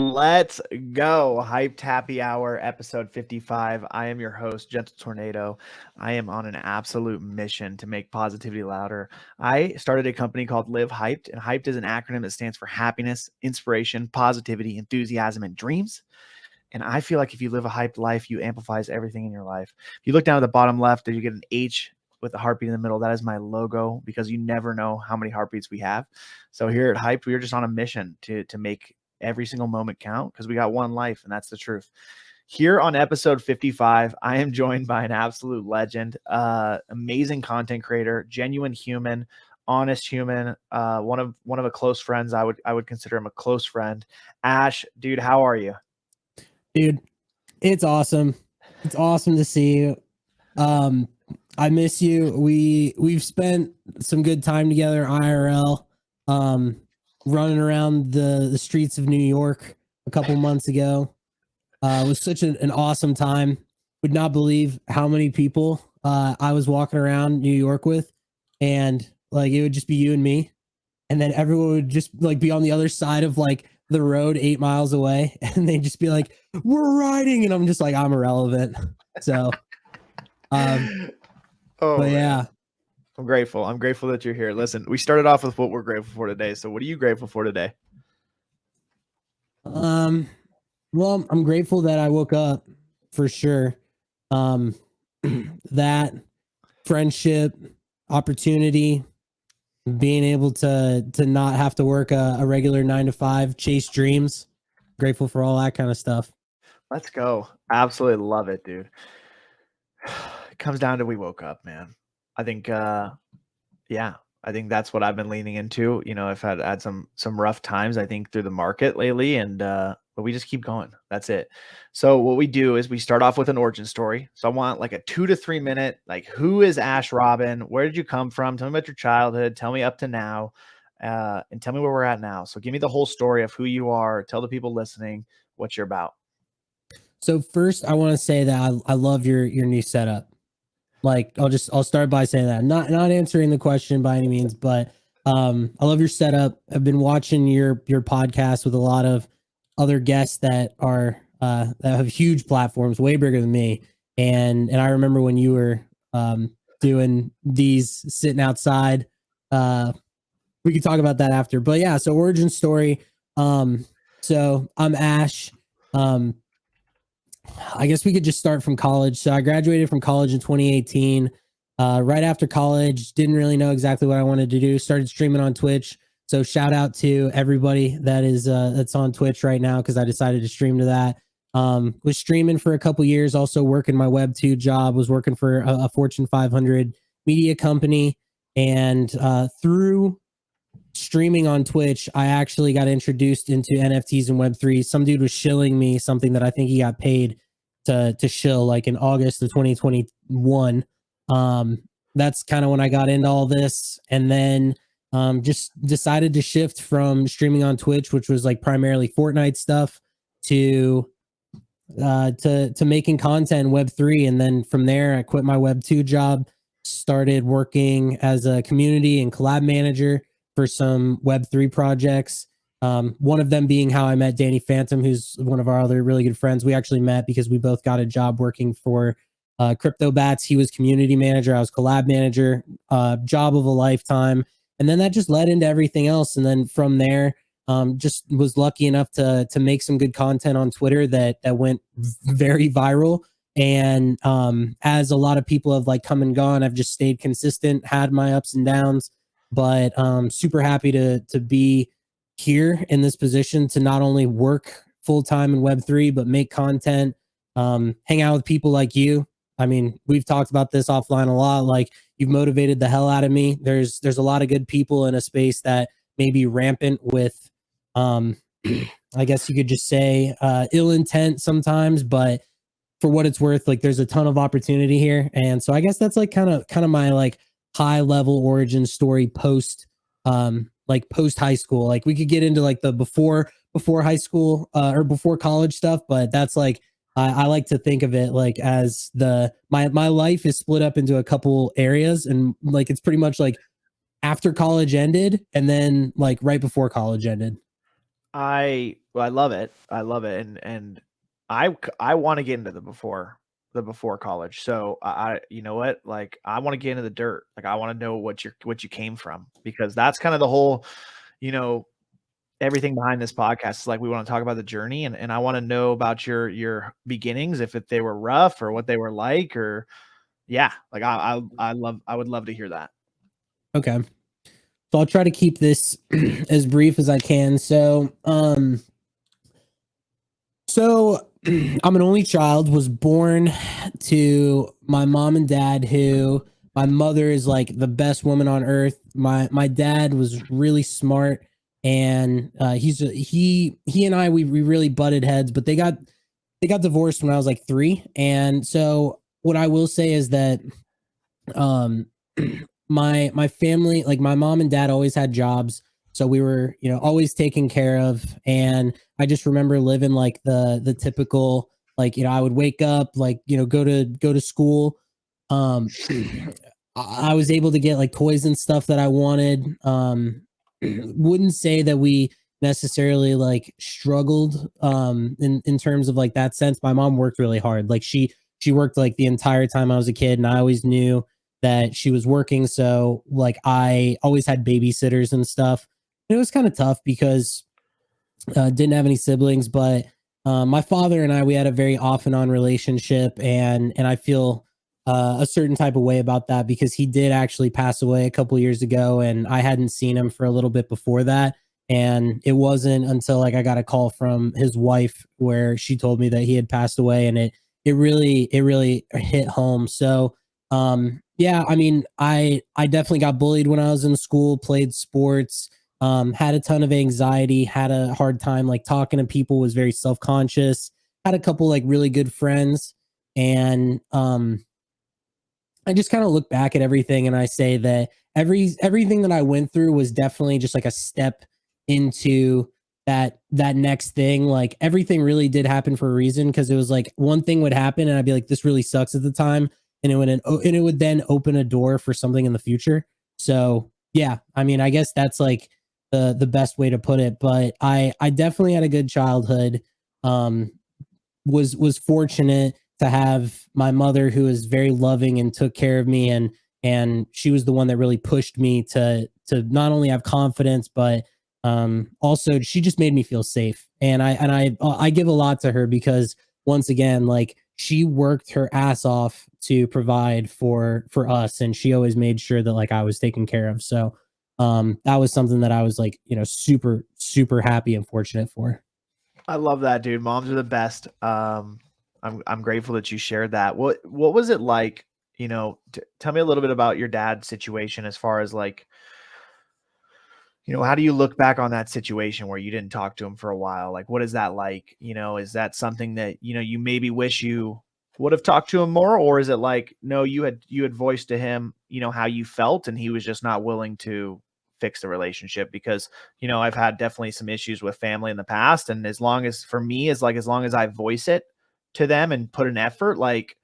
Let's go. Hyped Happy Hour, episode 55. I am your host, Gentle Tornado. I am on an absolute mission to make positivity louder. I started a company called Live Hyped, and Hyped is an acronym that stands for happiness, inspiration, positivity, enthusiasm, and dreams. And I feel like if you live a hyped life, you amplifies everything in your life. If you look down at the bottom left, you get an H with a heartbeat in the middle. That is my logo because you never know how many heartbeats we have. So here at Hyped, we are just on a mission to make every single moment count because we got one life, and that's the truth. Here on episode 55, I am joined by an absolute legend, amazing content creator, genuine human, honest human, one of a close friends. I would consider him a close friend. Ash, dude, how are you? Dude, it's awesome. It's awesome to see you. I miss you. We've spent some good time together IRL, running around the streets of New York a couple months ago. It was such an awesome time. Would not believe how many people I was walking around New York with, and like it would just be you and me, and then everyone would just like be on the other side of like the road 8 miles away, and they'd just be like, "We're riding," and I'm just like, I'm irrelevant. So, but yeah, I'm grateful. I'm grateful that you're here. Listen, we started off with what we're grateful for today. So, what are you grateful for today? Well, I'm grateful that I woke up for sure. That friendship, opportunity, being able to not have to work a regular 9 to 5, chase dreams. Grateful for all that kind of stuff. Let's go. Absolutely love it, dude. It comes down to we woke up, man. I think yeah, I think that's what I've been leaning into. You know, I've had some rough times, I think, through the market lately, and but we just keep going. That's it. So what we do is we start off with an origin story. So I want like a 2 to 3 minute, like, who is Ash Robin? Where did you come from? Tell me about your childhood. Tell me up to now, and tell me where we're at now. So give me the whole story of who you are. Tell the people listening what you're about. So first, I want to say that I love your new setup. Like I'll start by saying that. Not answering the question by any means, but I love your setup. I've been watching your podcast with a lot of other guests that are that have huge platforms, way bigger than me. And I remember when you were doing these sitting outside. We could talk about that after. But yeah, so origin story. So I'm Ash. I guess we could just start from college. So I graduated from college in 2018. Right after college, didn't really know exactly what I wanted to do. Started streaming on Twitch. So shout out to everybody that is that's on Twitch right now because I decided to stream to that. Was streaming for a couple years. Also working my Web2 job. Was working for a Fortune 500 media company, and through streaming on Twitch, I actually got introduced into NFTs and Web3. Some dude was shilling me something that I think he got paid to shill, like in August of 2021. That's kind of when I got into all this, and then just decided to shift from streaming on Twitch, which was like primarily Fortnite stuff, to making content in Web3. And then from there, I quit my Web2 job, started working as a community and collab manager for some Web3 projects. One of them being how I met Danny Phantom, who's one of our other really good friends. We actually met because we both got a job working for Crypto Bats. He was community manager. I was collab manager, job of a lifetime. And then that just led into everything else. And then from there, just was lucky enough to make some good content on Twitter that went very viral. And as a lot of people have like come and gone, I've just stayed consistent, had my ups and downs, but super happy to be here in this position to not only work full-time in Web3, but make content, hang out with people like you. I mean, we've talked about this offline a lot. Like, you've motivated the hell out of me. There's a lot of good people in a space that may be rampant with, I guess you could just say, ill intent sometimes, but for what it's worth, like, there's a ton of opportunity here. And so I guess that's like kind of my like high level origin story post high school. Like, we could get into like the before high school or before college stuff, but that's like I like to think of it like as my life is split up into a couple areas, and like it's pretty much like after college ended and then like right before college ended. I Well, I love it. I love it. And I want to get into the before college. So you know what? Like I want to get into the dirt. Like I want to know what you came from, because that's kind of the whole, you know, everything behind this podcast is like we want to talk about the journey, and I want to know about your beginnings, if they were rough or what they were like, or yeah, like I would love to hear that. Okay. So I'll try to keep this as brief as I can. So I'm an only child, was born to my mom and dad, who my mother is like the best woman on earth. My dad was really smart, and he and I, we really butted heads, but they got divorced when I was like 3. And so what I will say is that um my family, like my mom and dad, always had jobs, so we were, always taken care of. And I just remember living like the typical, like, I would wake up, like, go to school. um I was able to get like toys and stuff that I wanted. Wouldn't say that we necessarily like struggled in terms of like that sense. My mom worked really hard. Like she worked like the entire time I was a kid, and I always knew that she was working. So like I always had babysitters and stuff. And it was kind of tough because didn't have any siblings, but my father and I, we had a very off and on relationship, and I feel a certain type of way about that because he did actually pass away a couple years ago, and I hadn't seen him for a little bit before that. And it wasn't until like I got a call from his wife where she told me that he had passed away, and it really hit home. So yeah, I mean, I definitely got bullied when I was in school, played sports, had a ton of anxiety, had a hard time like talking to people, was very self-conscious, had a couple like really good friends. And I just kind of look back at everything and I say that everything that I went through was definitely just like a step into that next thing. Like everything really did happen for a reason, because it was like one thing would happen and I'd be like, this really sucks at the time, and it would then open a door for something in the future. So yeah, I mean, I guess that's like the best way to put it. But I definitely had a good childhood. Um, was fortunate to have my mother, who is very loving and took care of me, and she was the one that really pushed me to not only have confidence, but also she just made me feel safe. And I give a lot to her because once again, like she worked her ass off to provide for us, and she always made sure that like I was taken care of. So that was something that I was like, super super happy and fortunate for. I love that, dude. Moms are the best. I'm grateful that you shared that. What was it like? Tell me a little bit about your dad's situation, as far as like, how do you look back on that situation where you didn't talk to him for a while? Like, what is that like? Is that something that, you maybe wish you would have talked to him more? Or is it like, no, you had voiced to him, how you felt, and he was just not willing to fix the relationship? Because, I've had definitely some issues with family in the past. And as long as, for me, is like, as long as I voice it to them and put an effort, like,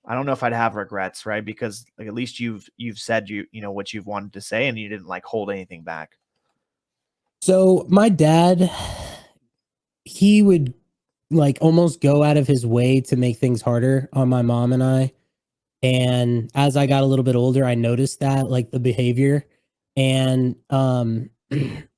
I don't know if I'd have regrets, right? Because like, at least you've said what you've wanted to say, and you didn't like hold anything back. So my dad, he would like almost go out of his way to make things harder on my mom and I. And as I got a little bit older, I noticed that like the behavior. And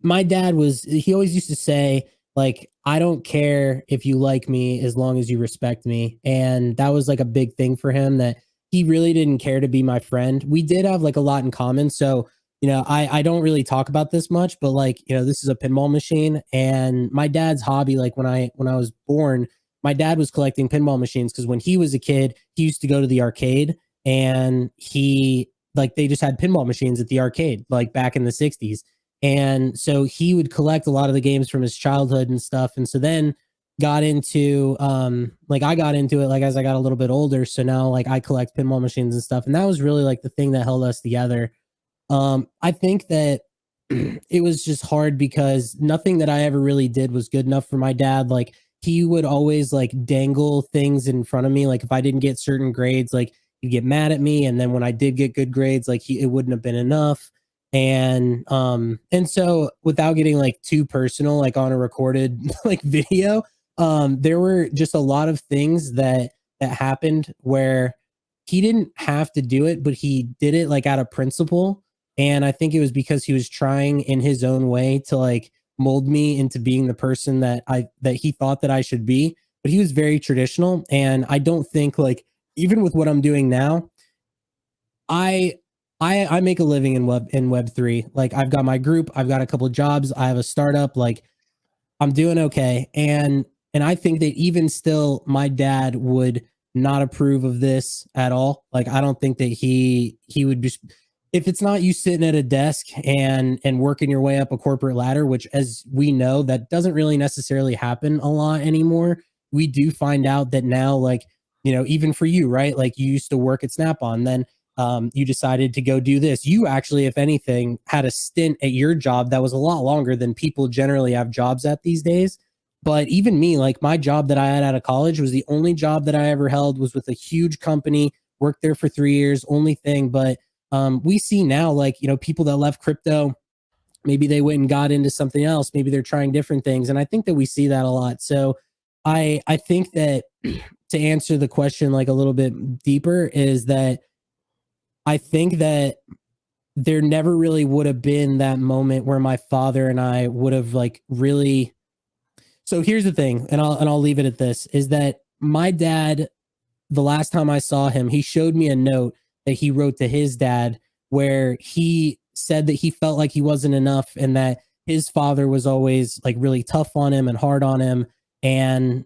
my dad he always used to say, like, I don't care if you like me as long as you respect me. And that was like a big thing for him, that he really didn't care to be my friend. We did have like a lot in common. So, I don't really talk about this much, but like, this is a pinball machine. And my dad's hobby, like when I was born, my dad was collecting pinball machines because when he was a kid, he used to go to the arcade, and he like they just had pinball machines at the arcade like back in the 60s. And so he would collect a lot of the games from his childhood and stuff. And so then got into like I got into it like as I got a little bit older. So now like I collect pinball machines and stuff. And that was really like the thing that held us together. I think that it was just hard because nothing that I ever really did was good enough for my dad. Like he would always like dangle things in front of me. Like if I didn't get certain grades, like he'd get mad at me. And then when I did get good grades, like it wouldn't have been enough. And so without getting like too personal, like on a recorded like video, there were just a lot of things that happened where he didn't have to do it, but he did it like out of principle. And I think it was because he was trying in his own way to like mold me into being the person that he thought that I should be. But he was very traditional, and I don't think like, even with what I'm doing now, I I make a living in web 3. Like, I've got my group, I've got a couple of jobs, I have a startup, like I'm doing okay. And I think that even still my dad would not approve of this at all. Like, I don't think that he would just, if it's not you sitting at a desk and working your way up a corporate ladder, which, as we know, that doesn't really necessarily happen a lot anymore. We do find out that now, like, even for you, right? Like, you used to work at Snap-on, then you decided to go do this. You actually, if anything, had a stint at your job that was a lot longer than people generally have jobs at these days. But even me, like, my job that I had out of college was the only job that I ever held, was with a huge company, worked there for 3 years, only thing. But we see now, like, people that left crypto, maybe they went and got into something else, maybe they're trying different things. And I think that we see that a lot. So I think that to answer the question like a little bit deeper, is that I think that there never really would have been that moment where my father and I would have like really. So here's the thing, and I'll leave it at this, is that my dad, the last time I saw him, he showed me a note that he wrote to his dad, where he said that he felt like he wasn't enough, and that his father was always like really tough on him and hard on him. And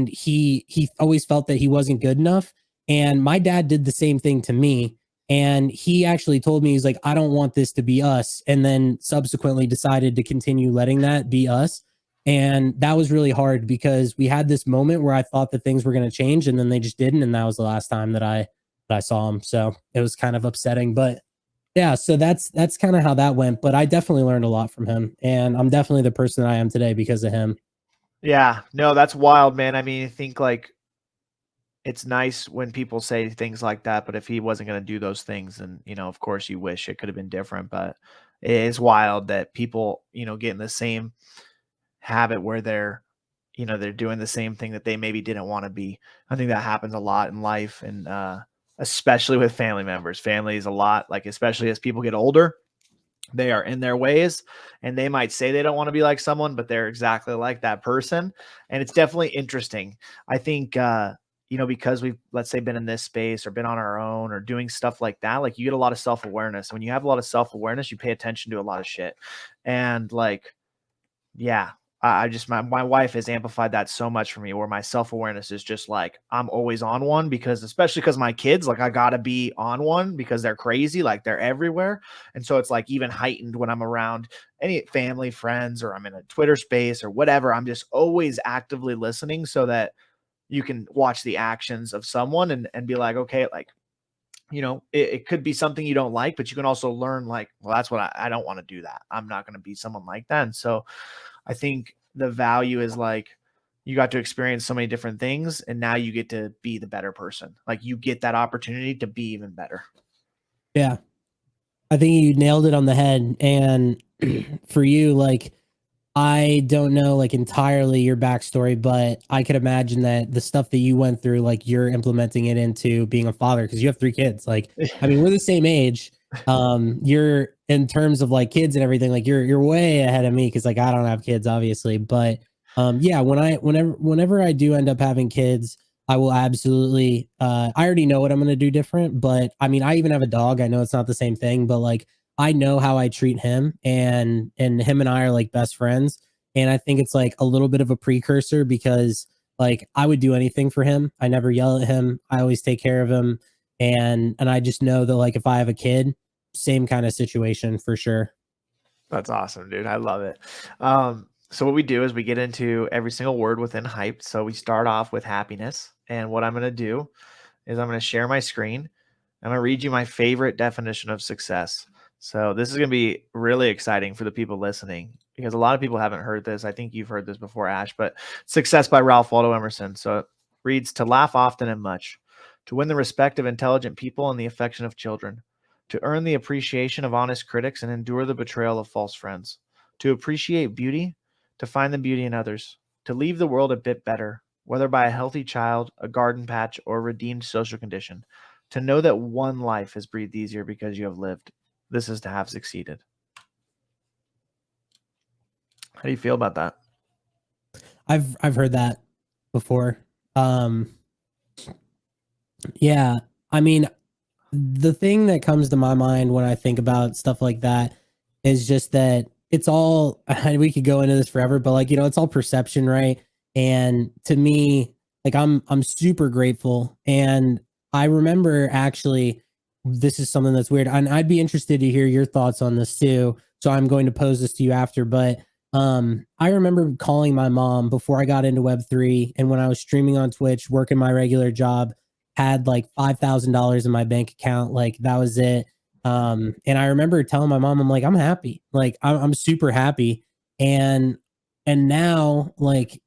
he always felt that he wasn't good enough. And my dad did the same thing to me. And he actually told me, he's like, I don't want this to be us. And then subsequently decided to continue letting that be us. And that was really hard, because we had this moment where I thought that things were going to change, and then they just didn't. And that was the last time that I saw him. So it was kind of upsetting. But yeah, so that's kind of how that went. But I definitely learned a lot from him, and I'm definitely the person that I am today because of him. Yeah, no, that's wild, man. I mean, I think like it's nice when people say things like that, but if he wasn't going to do those things, and of course you wish it could have been different, but it is wild that people, get in the same habit where they're doing the same thing that they maybe didn't want to be. I think that happens a lot in life, and especially with family members. Family is a lot, like, especially as people get older, they are in their ways, and they might say they don't want to be like someone, but they're exactly like that person. And it's definitely interesting. I think, because we've, let's say, been in this space or been on our own or doing stuff like that, like, you get a lot of self-awareness. When you have a lot of self-awareness, you pay attention to a lot of shit. And like, yeah, I just, my wife has amplified that so much for me, where my self-awareness is just like, I'm always on one, because especially because my kids, like, I gotta be on one because they're crazy, like, they're everywhere. And so it's like even heightened when I'm around any family, friends, or I'm in a Twitter space or whatever. I'm just always actively listening, so that you can watch the actions of someone and be like, okay, like, it could be something you don't like, but you can also learn, like, well, that's what I don't want to do that. I'm not going to be someone like that. And so I think the value is like, you got to experience so many different things, and now you get to be the better person. Like, you get that opportunity to be even better. Yeah, I think you nailed it on the head. And for you, like, I don't know like entirely your backstory, but I could imagine that the stuff that you went through, like, you're implementing it into being a father, because you have 3 kids. Like, I mean, we're the same age. You're, in terms of like kids and everything, like, you're way ahead of me, because like I don't have kids, obviously. But yeah, whenever I do end up having kids, I will absolutely. I already know what I'm gonna do different, but I mean, I even have a dog. I know it's not the same thing, but like, I know how I treat him, and him and I are like best friends. And I think it's like a little bit of a precursor, because like I would do anything for him. I never yell at him. I always take care of him. And I just know that like if I have a kid, same kind of situation for sure. That's awesome, dude. I love it. So what we do is we get into every single word within hype. So we start off with happiness. And what I'm going to do is I'm going to share my screen. I'm going to read you my favorite definition of success. So this is going to be really exciting for the people listening, because a lot of people haven't heard this. I think you've heard this before, Ash, but Success by Ralph Waldo Emerson. So it reads: to laugh often and much, to win the respect of intelligent people and the affection of children, to earn the appreciation of honest critics and endure the betrayal of false friends, to appreciate beauty, to find the beauty in others, to leave the world a bit better, whether by a healthy child, a garden patch, or a redeemed social condition, to know that one life is breathed easier because you have lived. This is to have succeeded. How do you feel about that? I've heard that before. Yeah, I mean, the thing that comes to my mind when I think about stuff like that is just that it's all, and we could go into this forever, but like, it's all perception, right? And to me, like I'm super grateful. And I remember actually, this is something that's weird. And I'd be interested to hear your thoughts on this too. So I'm going to pose this to you after, but I remember calling my mom before I got into Web3 and when I was streaming on Twitch, working my regular job, had like $5,000 in my bank account. Like that was it. And I remember telling my mom, I'm like, I'm happy. Like I'm super happy. And now like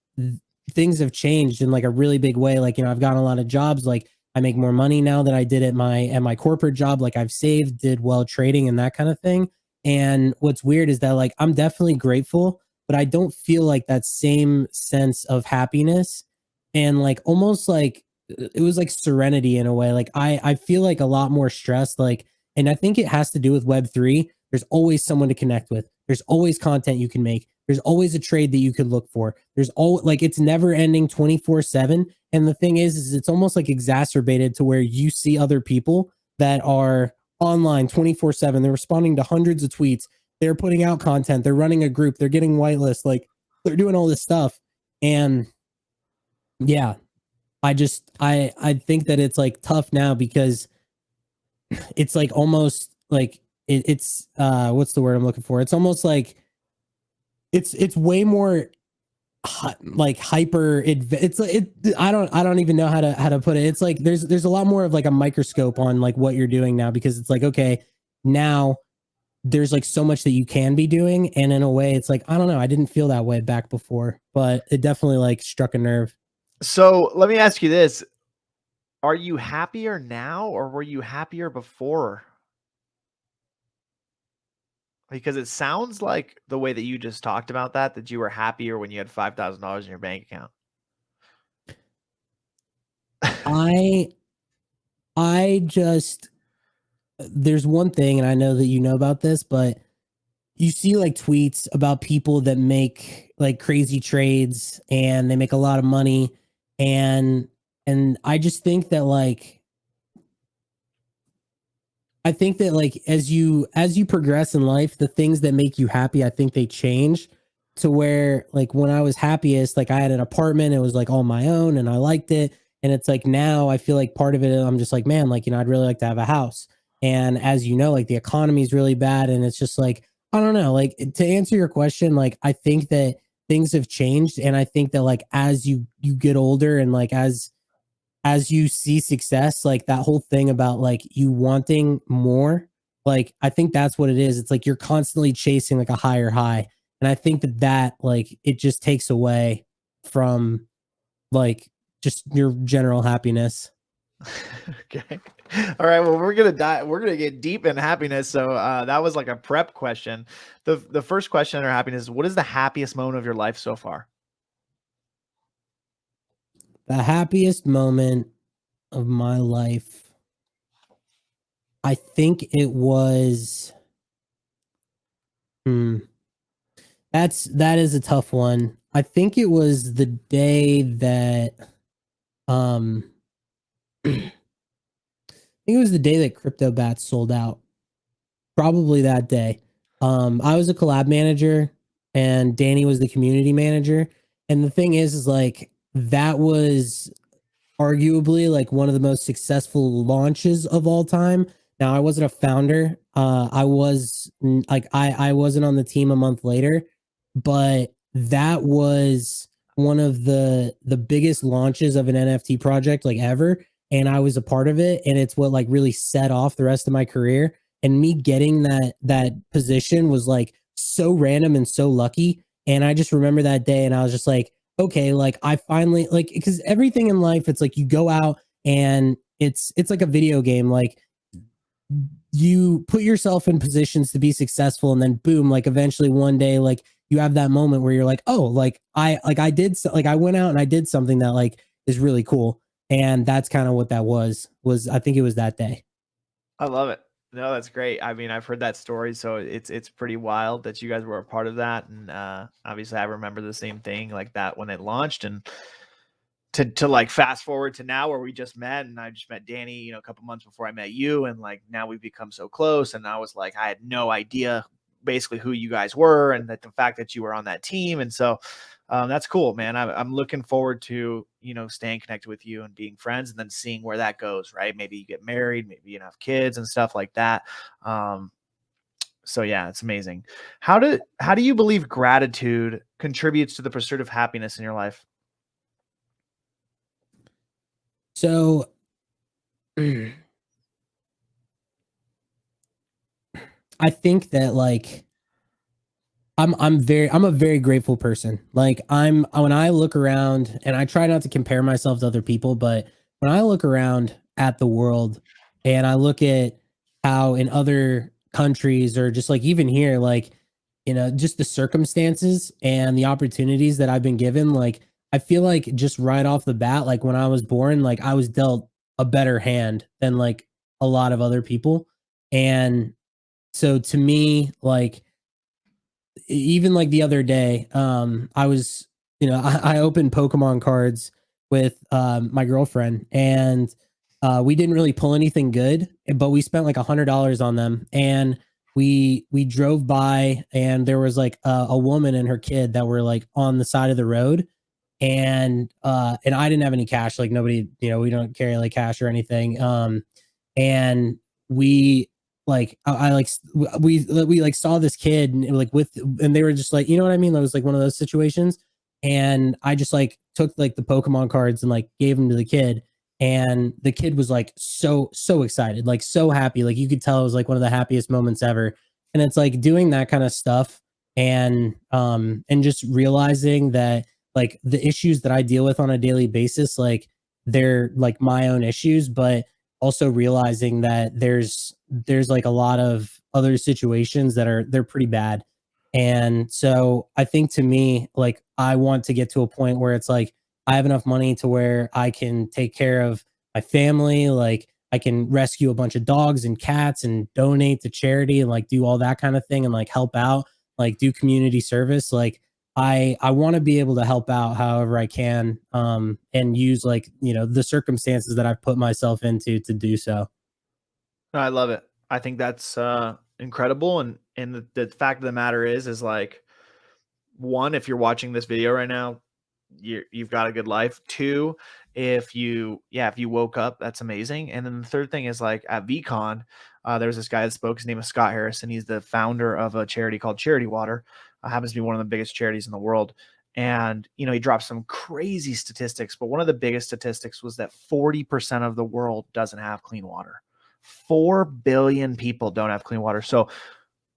things have changed in like a really big way. Like, I've gotten a lot of jobs. Like I make more money now than I did at my corporate job. Like I've saved, did well trading and that kind of thing. And what's weird is that like I'm definitely grateful, but I don't feel like that same sense of happiness and like almost like it was like serenity in a way. Like I feel like a lot more stressed. Like, and I think it has to do with Web3. There's always someone to connect with. There's always content you can make. There's always a trade that you could look for. There's all like it's never ending 24/7. And the thing is it's almost like exacerbated to where you see other people that are online 24/7. They're responding to hundreds of tweets. They're putting out content. They're running a group. They're getting whitelist. Like they're doing all this stuff. And yeah, I think that it's like tough now because it's like almost like it's what's the word I'm looking for? It's almost like it's way more like hyper it's it I don't even know how to put it. It's like there's a lot more of like a microscope on like what you're doing now because it's like okay, now there's like so much that you can be doing and in a way it's like I don't know, I didn't feel that way back before, but it definitely like struck a nerve. So let me ask you this. Are you happier now or were you happier before? Because it sounds like the way that you just talked about that you were happier when you had $5,000 in your bank account. I just there's one thing, and I know that you know about this, but you see like tweets about people that make like crazy trades and they make a lot of money, and I just think that like I think that like as you progress in life, the things that make you happy, I think they change to where like when I was happiest, like I had an apartment, it was like all my own and I liked it. And it's like now I feel like part of it, I'm just like, man, like, I'd really like to have a house. And as you know, like the economy is really bad. And it's just like, I don't know, like to answer your question, like I think that things have changed. And I think that like as you get older and like as you see success, like that whole thing about like you wanting more, like I think that's what it is. It's like you're constantly chasing like a higher high. And I think that like it just takes away from like just your general happiness. Okay. All right. Well, we're gonna get deep in happiness. So that was like a prep question. The first question under happiness is what is the happiest moment of your life so far? The happiest moment of my life, I think it was hmm, that is a tough one. I think it was the day that um I think it was the day that Crypto Bats sold out. Probably that day. I was a collab manager and Danny was the community manager. And the thing is like that was arguably like one of the most successful launches of all time. Now I wasn't a founder. I was like I wasn't on the team a month later, but that was one of the biggest launches of an NFT project like ever, and I was a part of it, and it's what like really set off the rest of my career. And me getting that position was like so random and so lucky. And I just remember that day, and I was just like, okay, like I finally like because everything in life, it's like you go out and it's like a video game. Like you put yourself in positions to be successful, and then boom, like eventually one day, like you have that moment where you're like, oh, like I did like I went out and I did something that like is really cool. And that's kind of what that was I think it was that day. I love it. No, that's great. I mean, I've heard that story, so it's pretty wild that you guys were a part of that. And obviously, I remember the same thing like that when it launched. And to like fast forward to now where we just met, and I just met Danny, you know, a couple months before I met you, and like now we've become so close. And I was like, I had no idea basically who you guys were, and that the fact that you were on that team. And so that's cool, man. I'm looking forward to, you know, staying connected with you and being friends, and then seeing where that goes. Right? Maybe you get married, maybe you have kids and stuff like that. Um, so yeah, it's amazing. How do you believe gratitude contributes to the pursuit of happiness in your life? So I think that like I'm a very grateful person. Like I'm when I look around, and I try not to compare myself to other people, but when I look around at the world and I look at how in other countries, or just like even here, like, you know, just the circumstances and the opportunities that I've been given, like I feel like just right off the bat, like when I was born, like I was dealt a better hand than like a lot of other people. And so to me, like even like the other day, I was, you know, I opened Pokemon cards with my girlfriend, and we didn't really pull anything good, but we spent like $100 on them. And we drove by, and there was like a woman and her kid that were like on the side of the road. And I didn't have any cash, like nobody, you know, we don't carry like cash or anything. And we like I like we like saw this kid, and like with, and they were just like, you know what I mean, that was like one of those situations. And I just like took like the Pokemon cards and like gave them to the kid, and the kid was like so excited, like so happy, like you could tell it was like one of the happiest moments ever. And it's like doing that kind of stuff, and just realizing that like the issues that I deal with on a daily basis, like they're like my own issues, but also realizing that there's like a lot of other situations that are they're pretty bad. And so I think to me, like I want to get to a point where it's like I have enough money to where I can take care of my family, like I can rescue a bunch of dogs and cats and donate to charity and like do all that kind of thing, and like help out, like do community service. Like I want to be able to help out however I can, and use like, you know, the circumstances that I've put myself into to do so. I love it. I think that's incredible. And the fact of the matter is like, one, if you're watching this video right now, you've got a good life. Two, if you woke up, that's amazing. And then the third thing is like at VCon, there was this guy that spoke. His name is Scott Harris, and he's the founder of a charity called Charity Water. Happens to be one of the biggest charities in the world. And you know, he dropped some crazy statistics, but one of the biggest statistics was that 40% of the world doesn't have clean water. 4 billion people don't have clean water. So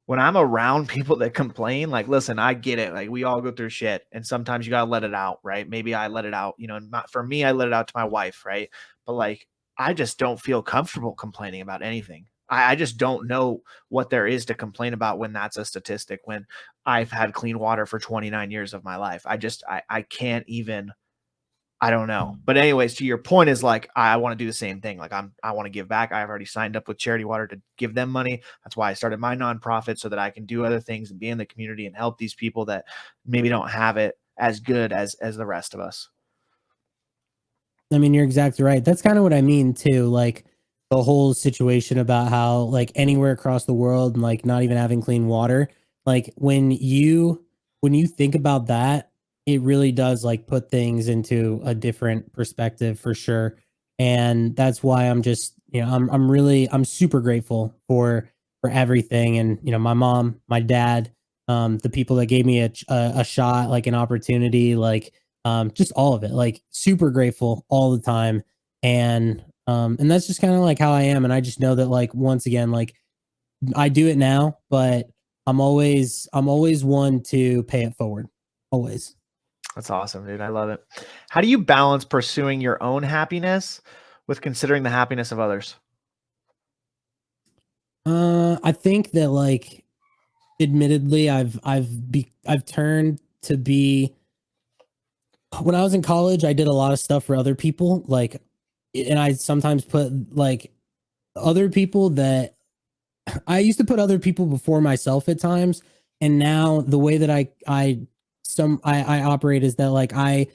when I'm around people that complain, like, listen, I get it. Like, we all go through shit, and sometimes you gotta let it out, right? Maybe I let it out, you know. And not, for me, I let it out to my wife, right? But like, I just don't feel comfortable complaining about anything. I just don't know what there is to complain about when that's a statistic. When I've had clean water for 29 years of my life, I can't even. I don't know. But anyways, to your point is like I want to do the same thing. Like I want to give back. I've already signed up with Charity Water to give them money. That's why I started my nonprofit so that I can do other things and be in the community and help these people that maybe don't have it as good as the rest of us. I mean, you're exactly right. That's kind of what I mean too. Like the whole situation about how like anywhere across the world and like not even having clean water. Like when you think about that, it really does like put things into a different perspective for sure. And that's why I'm just, you know, I'm super grateful for everything. And you know, my mom, my dad, the people that gave me a shot, like an opportunity, like just all of it, like super grateful all the time. And that's just kind of like how I am. And I just know that like once again, like I do it now, but I'm always one to pay it forward, always. That's awesome, dude. I love it. How do you balance pursuing your own happiness with considering the happiness of others? I think that like admittedly I've turned to be when I was in college, I did a lot of stuff for other people, like and I sometimes put like other people that I used to put other people before myself at times, and now the way that I operate is that like I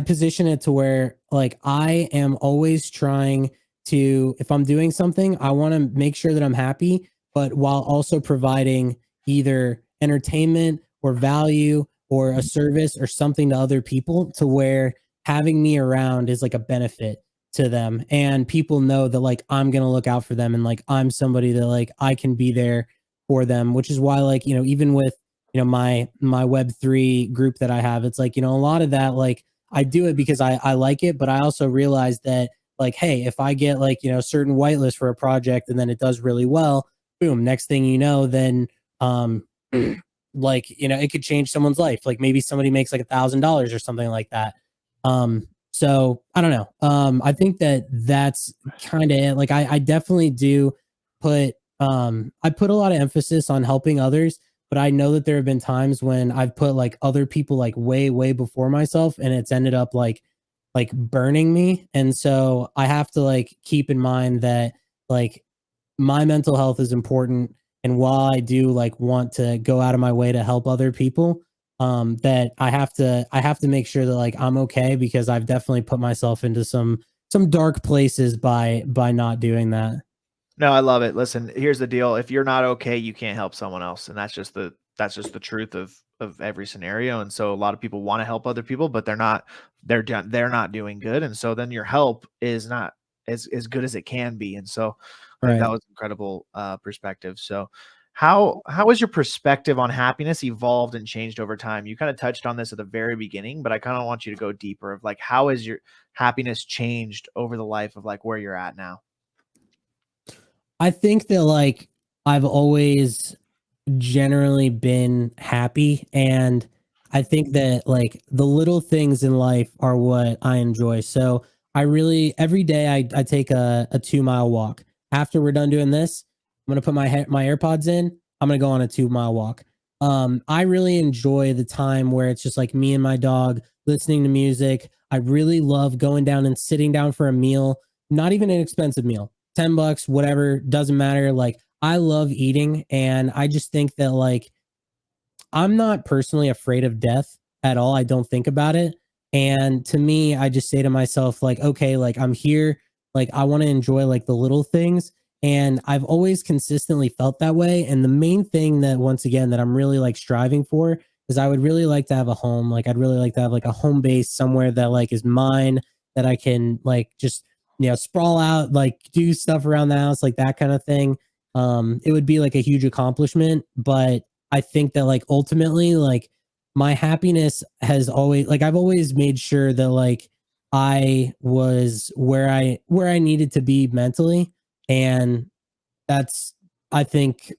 position it to where like I am always trying to, if I'm doing something, I want to make sure that I'm happy, but while also providing either entertainment or value or a service or something to other people, to where having me around is like a benefit to them, and people know that like I'm going to look out for them, and like I'm somebody that like I can be there for them, which is why like, even with, my web3 group that I have, it's like, a lot of that, like I do it because I like it, but I also realize that like, hey, if I get like, a certain whitelist for a project and then it does really well, boom, next thing you know, then um like, it could change someone's life. Like maybe somebody makes like $1,000 or something like that. So I don't know. I think that that's kind of it. Like I definitely do put I put a lot of emphasis on helping others, but I know that there have been times when I've put like other people like way, way before myself, and it's ended up like burning me. And so I have to like keep in mind that like my mental health is important. And while I do like want to go out of my way to help other people, that I have to make sure that like I'm okay, because I've definitely put myself into some dark places by not doing that. No, I love it. Listen, here's the deal. If you're not okay, you can't help someone else. And that's just the truth of every scenario. And so a lot of people want to help other people, but they're not doing good. And so then your help is not as good as it can be. And so I think that Right. was incredible perspective. So how has your perspective on happiness evolved and changed over time? You kind of touched on this at the very beginning, but I kind of want you to go deeper of like how has your happiness changed over the life of like where you're at now? I think that like I've always generally been happy, and I think that like the little things in life are what I enjoy. So I really every day I take a 2 mile walk. After we're done doing this, I'm gonna put my AirPods in. I'm gonna go on a 2 mile walk. I really enjoy the time where it's just like me and my dog listening to music. I really love going down and sitting down for a meal, not even an expensive meal, $10, whatever, doesn't matter. Like I love eating, and I just think that like I'm not personally afraid of death at all. I don't think about it. And to me, I just say to myself, like, okay, like I'm here, like I want to enjoy like the little things. And I've always consistently felt that way. And the main thing that, once again, that I'm really like striving for is I would really like to have a home. Like I'd really like to have like a home base somewhere that like is mine, that I can like just, sprawl out, like do stuff around the house, like that kind of thing. It would be like a huge accomplishment, but I think that like ultimately, like my happiness has always, like I've always made sure that like I was where I needed to be mentally. And that's, I think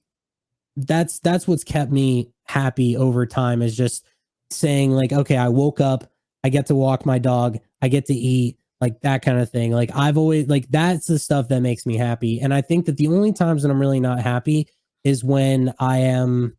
that's what's kept me happy over time, is just saying like, okay, I woke up, I get to walk my dog, I get to eat, like that kind of thing. Like I've always, like that's the stuff that makes me happy. And I think that the only times that I'm really not happy is when I am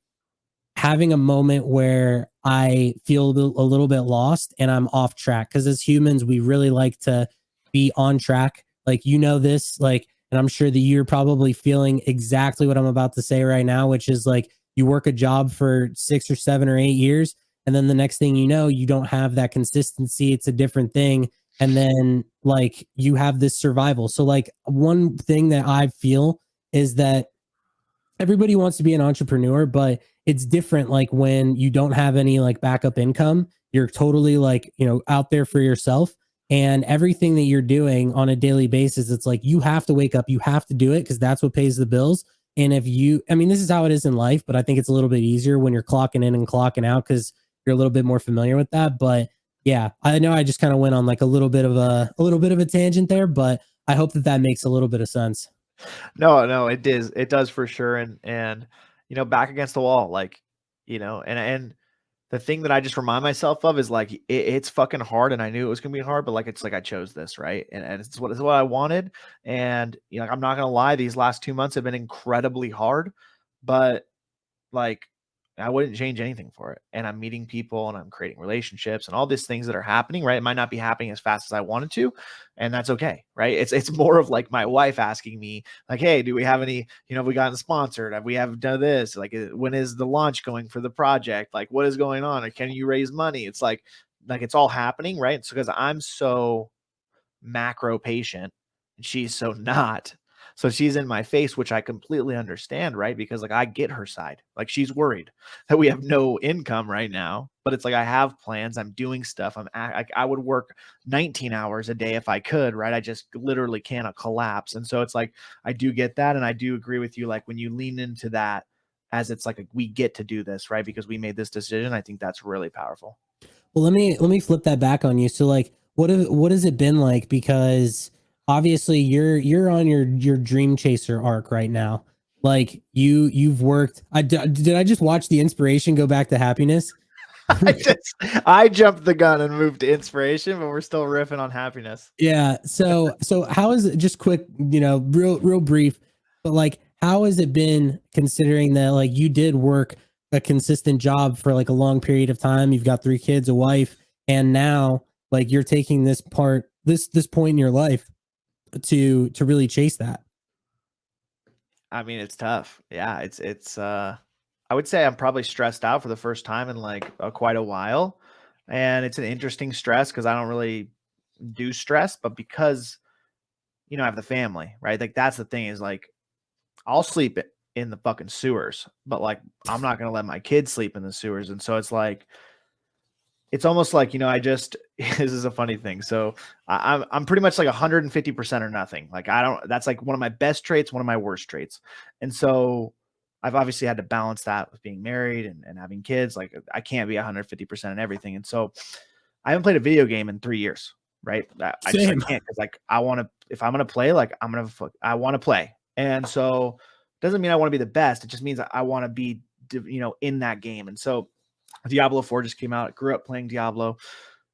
having a moment where I feel a little bit lost and I'm off track. Because as humans, we really like to be on track. Like, this, like, and I'm sure that you're probably feeling exactly what I'm about to say right now, which is like you work a job for 6 or 7 or 8 years. And then the next thing you know, you don't have that consistency. It's a different thing. And then, like, you have this survival. So, like, one thing that I feel is that everybody wants to be an entrepreneur, but it's different like when you don't have any like backup income. You're totally like, out there for yourself, and everything that you're doing on a daily basis, it's like you have to wake up, you have to do it because that's what pays the bills. And if you, I mean, this is how it is in life, but I think it's a little bit easier when you're clocking in and clocking out because you're a little bit more familiar with that. But yeah, I know I just kind of went on like a little bit of a tangent there, but I hope that that makes a little bit of sense. No, no, it does for sure. And back against the wall, like, and the thing that I just remind myself of is like it's fucking hard, and I knew it was gonna be hard, but like it's like I chose this, right? And it's what I wanted. And you know, I'm not gonna lie, these last 2 months have been incredibly hard, but like I wouldn't change anything for it. And I'm meeting people and I'm creating relationships and all these things that are happening, right? It might not be happening as fast as I wanted to, and that's okay, right? It's more of like my wife asking me, like, hey, do we have any, you know, have we gotten sponsored? Have we have done this? Like, when is the launch going for the project? Like, what is going on? Or can you raise money? It's like it's all happening, right? So because I'm so macro patient and she's so not. So she's in my face, which I completely understand, right? Because like I get her side. Like she's worried that we have no income right now, but it's like I have plans. I'm doing stuff. I would work 19 hours a day if I could, right? I just literally cannot collapse. And so it's like I do get that, and I do agree with you. Like when you lean into that, as it's like we get to do this, right? Because we made this decision. I think that's really powerful. Well, let me flip that back on you. So like what has it been like? Because obviously you're on your dream chaser arc right now. Like you've worked. Did I just watch the inspiration go back to happiness? I jumped the gun and moved to inspiration, but we're still riffing on happiness. Yeah. So how is it, just quick, real brief, but like how has it been considering that like you did work a consistent job for like a long period of time, you've got 3 kids, a wife, and now like you're taking this point in your life to really chase that. I mean, it's tough. Yeah, I would say I'm probably stressed out for the first time in like quite a while. And it's an interesting stress because I don't really do stress, but because you know, I have the family, right? Like that's the thing is like I'll sleep in the fucking sewers, but like I'm not gonna let my kids sleep in the sewers. And so it's like it's almost like, you know, I just this is a funny thing. So I'm pretty much like 150% or nothing. Like I don't that's like one of my best traits, one of my worst traits. And so I've obviously had to balance that with being married and having kids. Like I can't be 150% in everything. And so I haven't played a video game in 3 years, right? I Same. can't because like I want to if I'm gonna play, like I want to play. And so doesn't mean I want to be the best. It just means I want to be you know in that game. And so Diablo 4 just came out. I grew up playing Diablo,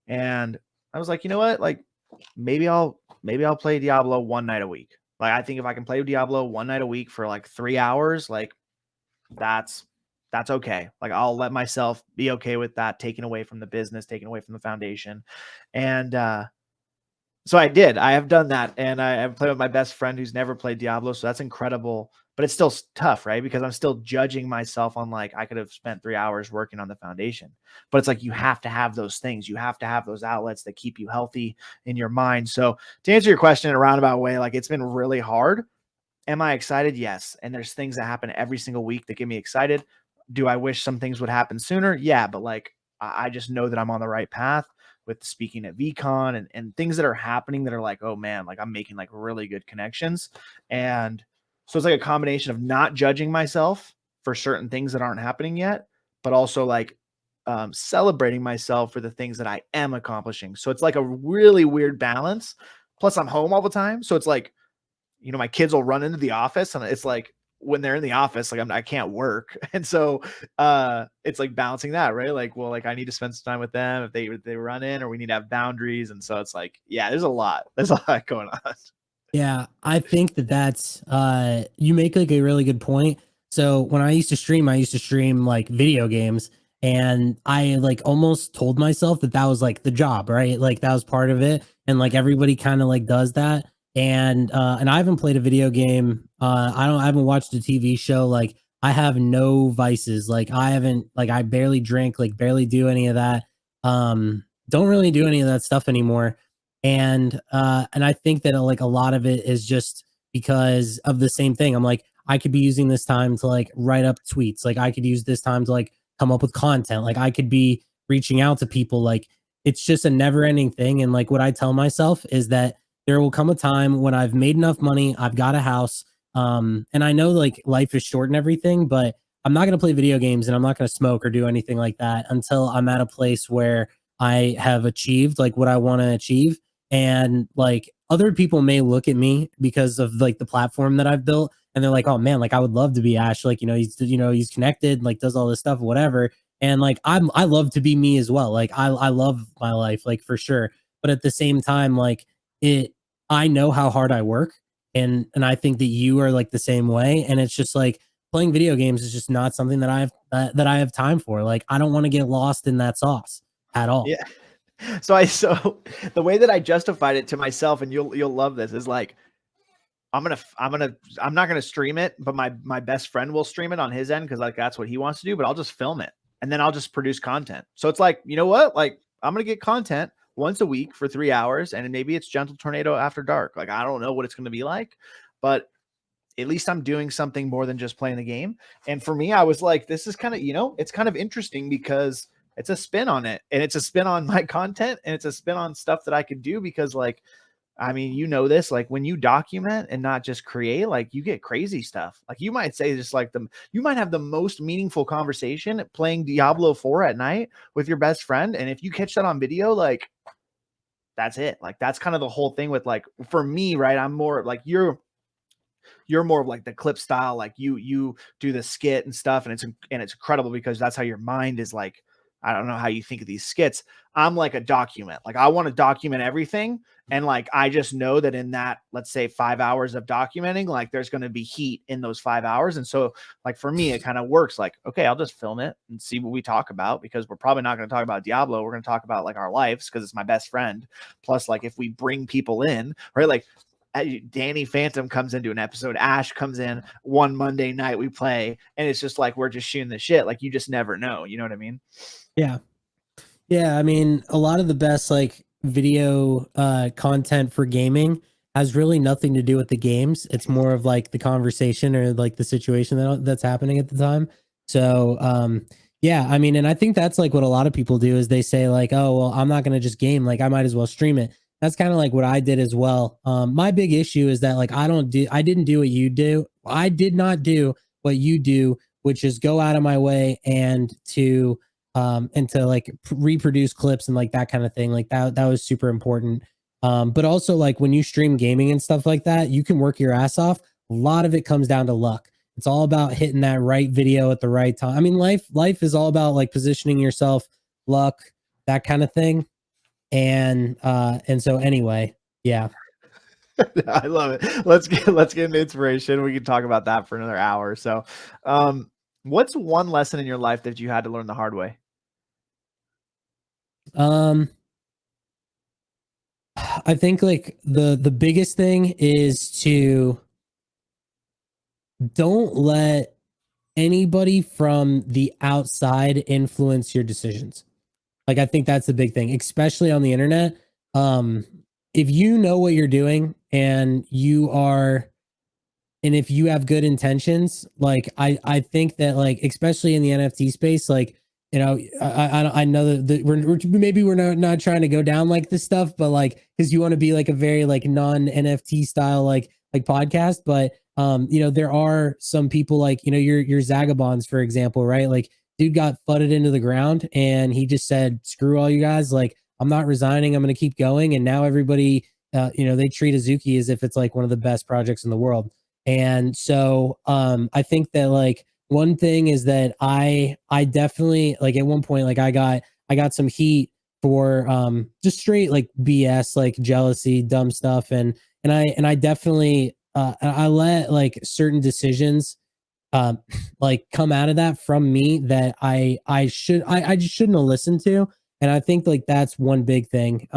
and I was like, you know what? Like maybe I'll play Diablo one night a week. Like I think if I can play Diablo one night a week for like 3 hours, like that's that's okay. Like I'll let myself be okay with that, taken away from the business, taken away from the foundation. And so I did. I have done that, and I've played with my best friend who's never played Diablo, so that's incredible. But it's still tough, right? Because I'm still judging myself on like I could have spent 3 hours working on the foundation. But it's like you have to have those things. You have to have those outlets that keep you healthy in your mind. So to answer your question in a roundabout way, like it's been really hard. Am I excited? Yes. And there's things that happen every single week that get me excited. Do I wish some things would happen sooner? Yeah, but like I just know that I'm on the right path with speaking at VCon and things that are happening that are like, oh man, like I'm making like really good connections. And so it's like a combination of not judging myself for certain things that aren't happening yet, but also like celebrating myself for the things that I am accomplishing. So it's like a really weird balance. Plus, I'm home all the time. So it's like, you know, my kids will run into the office and it's like when they're in the office, like I can't work. And so it's like balancing that, right? Like, well, like I need to spend some time with them if they run in, or we need to have boundaries. And so it's like, yeah, there's a lot going on. Yeah, I think that's you make like a really good point. So when I used to stream like video games, and I like almost told myself that that was like the job, right? Like that was part of it, and like everybody kind of like does that. And I haven't played a video game. I haven't watched a TV show. Like I have no vices. Like I haven't like I barely drink, like barely do any of that. Don't really do any of that stuff anymore, and I think that like a lot of it is just because of the same thing. I'm like, I could be using this time to like write up tweets, like I could use this time to like come up with content, like I could be reaching out to people. Like it's just a never ending thing. And like what I tell myself is that there will come a time when I've made enough money, I've got a house, and I know like life is short and everything, but I'm not going to play video games and I'm not going to smoke or do anything like that until I'm at a place where I have achieved like what I want to achieve. And like other people may look at me because of like the platform that I've built, and they're like, oh man, like I would love to be Ash, like he's connected, like does all this stuff, whatever. And like I love to be me as well. Like I love my life, like for sure. But at the same time, like it I know how hard I work, and I think that you are like the same way. And it's just like playing video games is just not something that that I have time for. Like I don't want to get lost in that sauce at all. Yeah. So the way that I justified it to myself, and you'll love this, is like I'm not gonna stream it, but my best friend will stream it on his end because like that's what he wants to do. But I'll just film it and then I'll just produce content. So it's like, you know what? Like I'm gonna get content once a week for 3 hours, and maybe it's Gentle Tornado After Dark. Like I don't know what it's gonna be like, but at least I'm doing something more than just playing the game. And for me, I was like, this is kind of, it's kind of interesting because it's a spin on it, and it's a spin on my content, and it's a spin on stuff that I could do because like, I mean, this, like when you document and not just create, like you get crazy stuff. Like you might say just like you might have the most meaningful conversation playing Diablo 4 at night with your best friend. And if you catch that on video, like that's it. Like that's kind of the whole thing with like, for me, right? I'm more like you're more of like the clip style, like you do the skit and stuff, and it's incredible because that's how your mind is like. I don't know how you think of these skits. I'm like a document. Like I want to document everything, and like I just know that in that, let's say 5 hours of documenting, like there's going to be heat in those 5 hours. And so like for me it kind of works like, okay, I'll just film it and see what we talk about, because we're probably not going to talk about Diablo. We're going to talk about like our lives because it's my best friend. Plus like if we bring people in, right, like Danny Phantom comes into an episode, Ash comes in one Monday night, we play, and it's just like we're just shooting the shit. Like you just never know. You know what I mean? Yeah. Yeah, I mean, a lot of the best like video content for gaming has really nothing to do with the games. It's more of like the conversation or like the situation that's happening at the time. So, yeah, I mean, and I think that's like what a lot of people do is they say like, "Oh, well, I'm not going to just game, like I might as well stream it." That's kind of like what I did as well. My big issue is that like I didn't do what you do. I did not do what you do, which is go out of my way and to like reproduce clips and like that kind of thing. Like that was super important. But also like when you stream gaming and stuff like that, you can work your ass off. A lot of it comes down to luck. It's all about hitting that right video at the right time. I mean, life is all about like positioning yourself, luck, that kind of thing. And so anyway, yeah. I love it. Let's get into inspiration. We can talk about that for another hour. So, what's one lesson in your life that you had to learn the hard way? Um, I think like the biggest thing is to don't let anybody from the outside influence your decisions. Like I think that's the big thing, especially on the internet. Um, if you know what you're doing and if you have good intentions, like I think that like especially in the NFT space, like I know that we're not trying to go down like this stuff, but like because you want to be like a very like non NFT style like podcast, but there are some people like your Zagabonds for example, right? Like dude got flooded into the ground and he just said screw all you guys, like I'm not resigning, I'm going to keep going, and now everybody they treat Azuki as if it's like one of the best projects in the world. And so I think that like one thing is that I definitely like at one point like I got some heat for just straight like BS, like jealousy, dumb stuff, and I definitely I let like certain decisions um like come out of that from me that I just shouldn't have listened to. And I think like that's one big thing.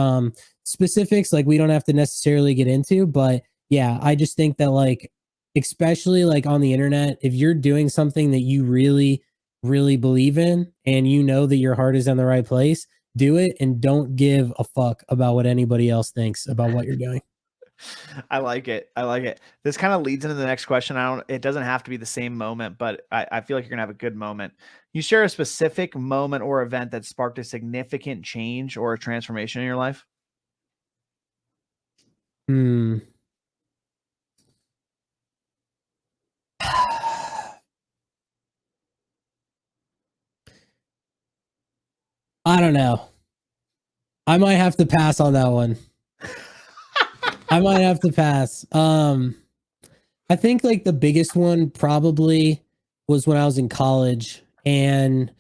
Specifics like we don't have to necessarily get into, but yeah, I just think that like especially like on the internet, if you're doing something that you really really believe in and you know that your heart is in the right place, do it and don't give a fuck about what anybody else thinks about what you're doing. I like it. I like it. This kind of leads into the next question. It doesn't have to be the same moment, but I feel like you're gonna have a good moment. You share a specific moment or event that sparked a significant change or a transformation in your life? Hmm. I don't know. I might have to pass on that one. I might have to pass. I think like the biggest one probably was when I was in college, and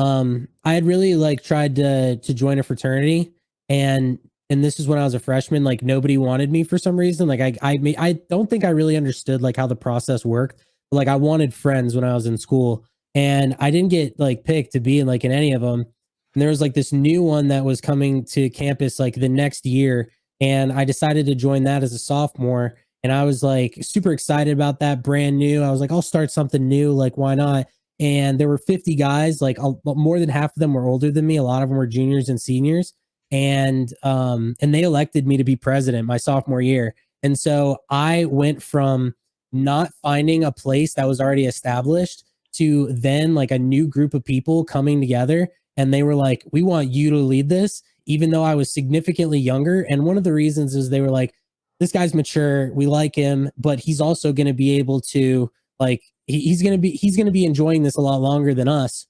I had really like tried to join a fraternity, and this is when I was a freshman. Like nobody wanted me for some reason. Like I don't think I really understood like how the process worked. But, like I wanted friends when I was in school, and I didn't get like picked to be in like in any of them. And there was like this new one that was coming to campus like the next year, and I decided to join that as a sophomore. And I was like super excited about that, brand new. I was like, I'll start something new. Like, why not? And there were 50 guys, like more than half of them were older than me. A lot of them were juniors and seniors. And they elected me to be president my sophomore year. And so I went from not finding a place that was already established to then like a new group of people coming together. And they were like, we want you to lead this, even though I was significantly younger. And one of the reasons is they were like, this guy's mature. We like him, but he's also going to be able to like he's going to be enjoying this a lot longer than us.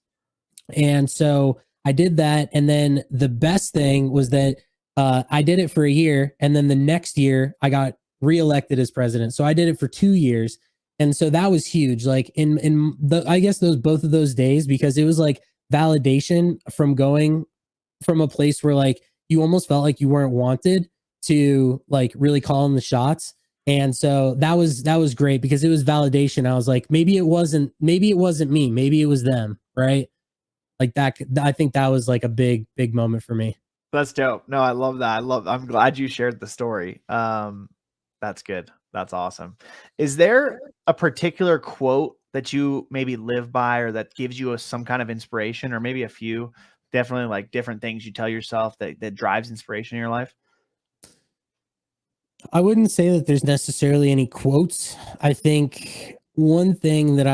And so I did that. And then the best thing was that I did it for a year. And then the next year I got reelected as president. So I did it for 2 years. And so that was huge. Like in the, I guess those, both of those days, because it was like validation from going from a place where like you almost felt like you weren't wanted to like really calling the shots. And so that was great because it was validation. I was like, maybe it wasn't me, maybe it was them, right? Like that, I think that was like a big moment for me. That's dope. No, I love that. I'm glad you shared the story. That's good. That's awesome. Is there a particular quote that you maybe live by or that gives you some kind of inspiration, or maybe a few, definitely like different things you tell yourself that drives inspiration in your life? I wouldn't say that there's necessarily any quotes. I think one thing that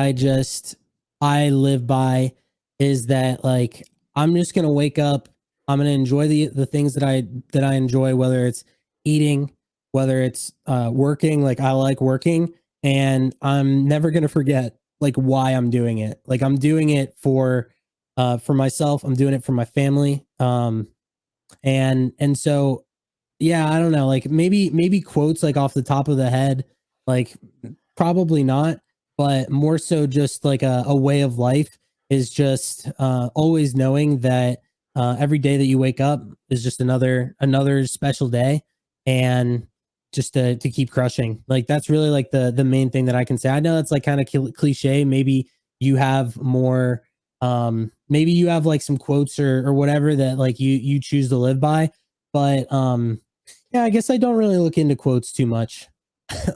I live by is that like I'm just gonna wake up. I'm gonna enjoy the things that I enjoy, whether it's eating, whether it's working. Like I like working, and I'm never gonna forget like why I'm doing it. Like I'm doing it for myself. I'm doing it for my family. And so yeah, I don't know. Like maybe quotes like off the top of the head, like probably not, but more so just like a way of life is just always knowing that every day that you wake up is just another special day, and just to keep crushing. Like that's really like the main thing that I can say. I know that's like kind of cliche. Maybe you have more. Maybe you have like some quotes or whatever that like you choose to live by, but yeah, I guess I don't really look into quotes too much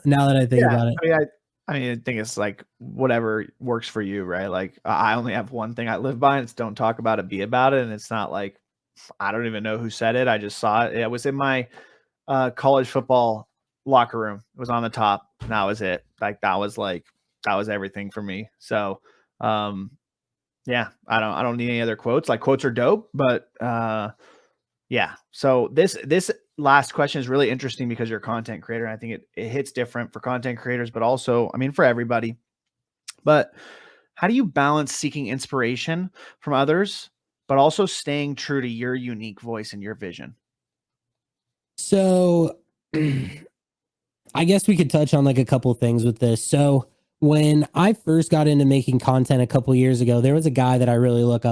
now that I think Yeah. about it. I think it's like whatever works for you, right? Like I only have one thing I live by, and it's don't talk about it, be about it. And it's not like I don't even know who said it. I just saw it. It was in my college football locker room. It was on the top. And that was it. That was everything for me. So yeah, I don't need any other quotes. Like quotes are dope, but yeah. So this last question is really interesting because you're a content creator. And I think it hits different for content creators, but also, I mean, for everybody. But how do you balance seeking inspiration from others, but also staying true to your unique voice and your vision? So I guess we could touch on like a couple things with this. So when I first got into making content a couple years ago, there was a guy that I really looked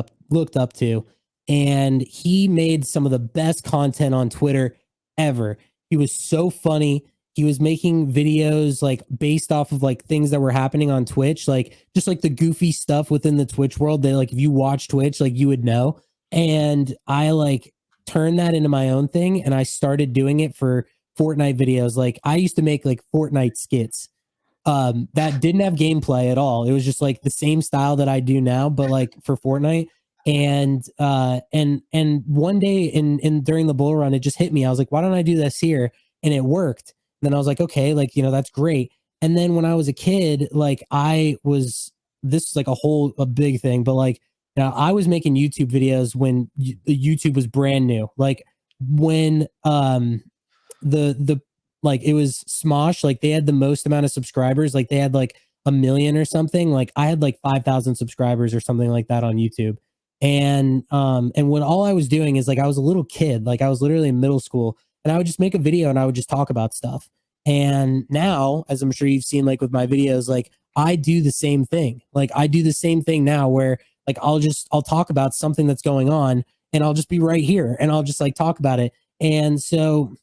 up to, and he made some of the best content on Twitter ever. He was so funny. He was making videos like based off of like things that were happening on Twitch, like just like the goofy stuff within the Twitch world that like if you watch Twitch, like you would know. And I like turned that into my own thing, and I started doing it for Fortnite videos. Like I used to make like Fortnite skits that didn't have gameplay at all. It was just like the same style that I do now, but like for Fortnite. And one day in during the bull run, it just hit me. I was like, why don't I do this here? And it worked. And then I was like, okay, like, you know, that's great. And then when I was a kid, like this is like a big thing, but like, you know, I was making YouTube videos when YouTube was brand new. Like when the like it was Smosh, like they had the most amount of subscribers, like they had like a million or something. Like I had like 5,000 subscribers or something like that on YouTube. And when all I was doing is like I was a little kid, like I was literally in middle school, and I would just make a video and I would just talk about stuff. And now, as I'm sure you've seen like with my videos, like I do the same thing. Like I do the same thing now where like I'll talk about something that's going on, and I'll just be right here and I'll just like talk about it. And so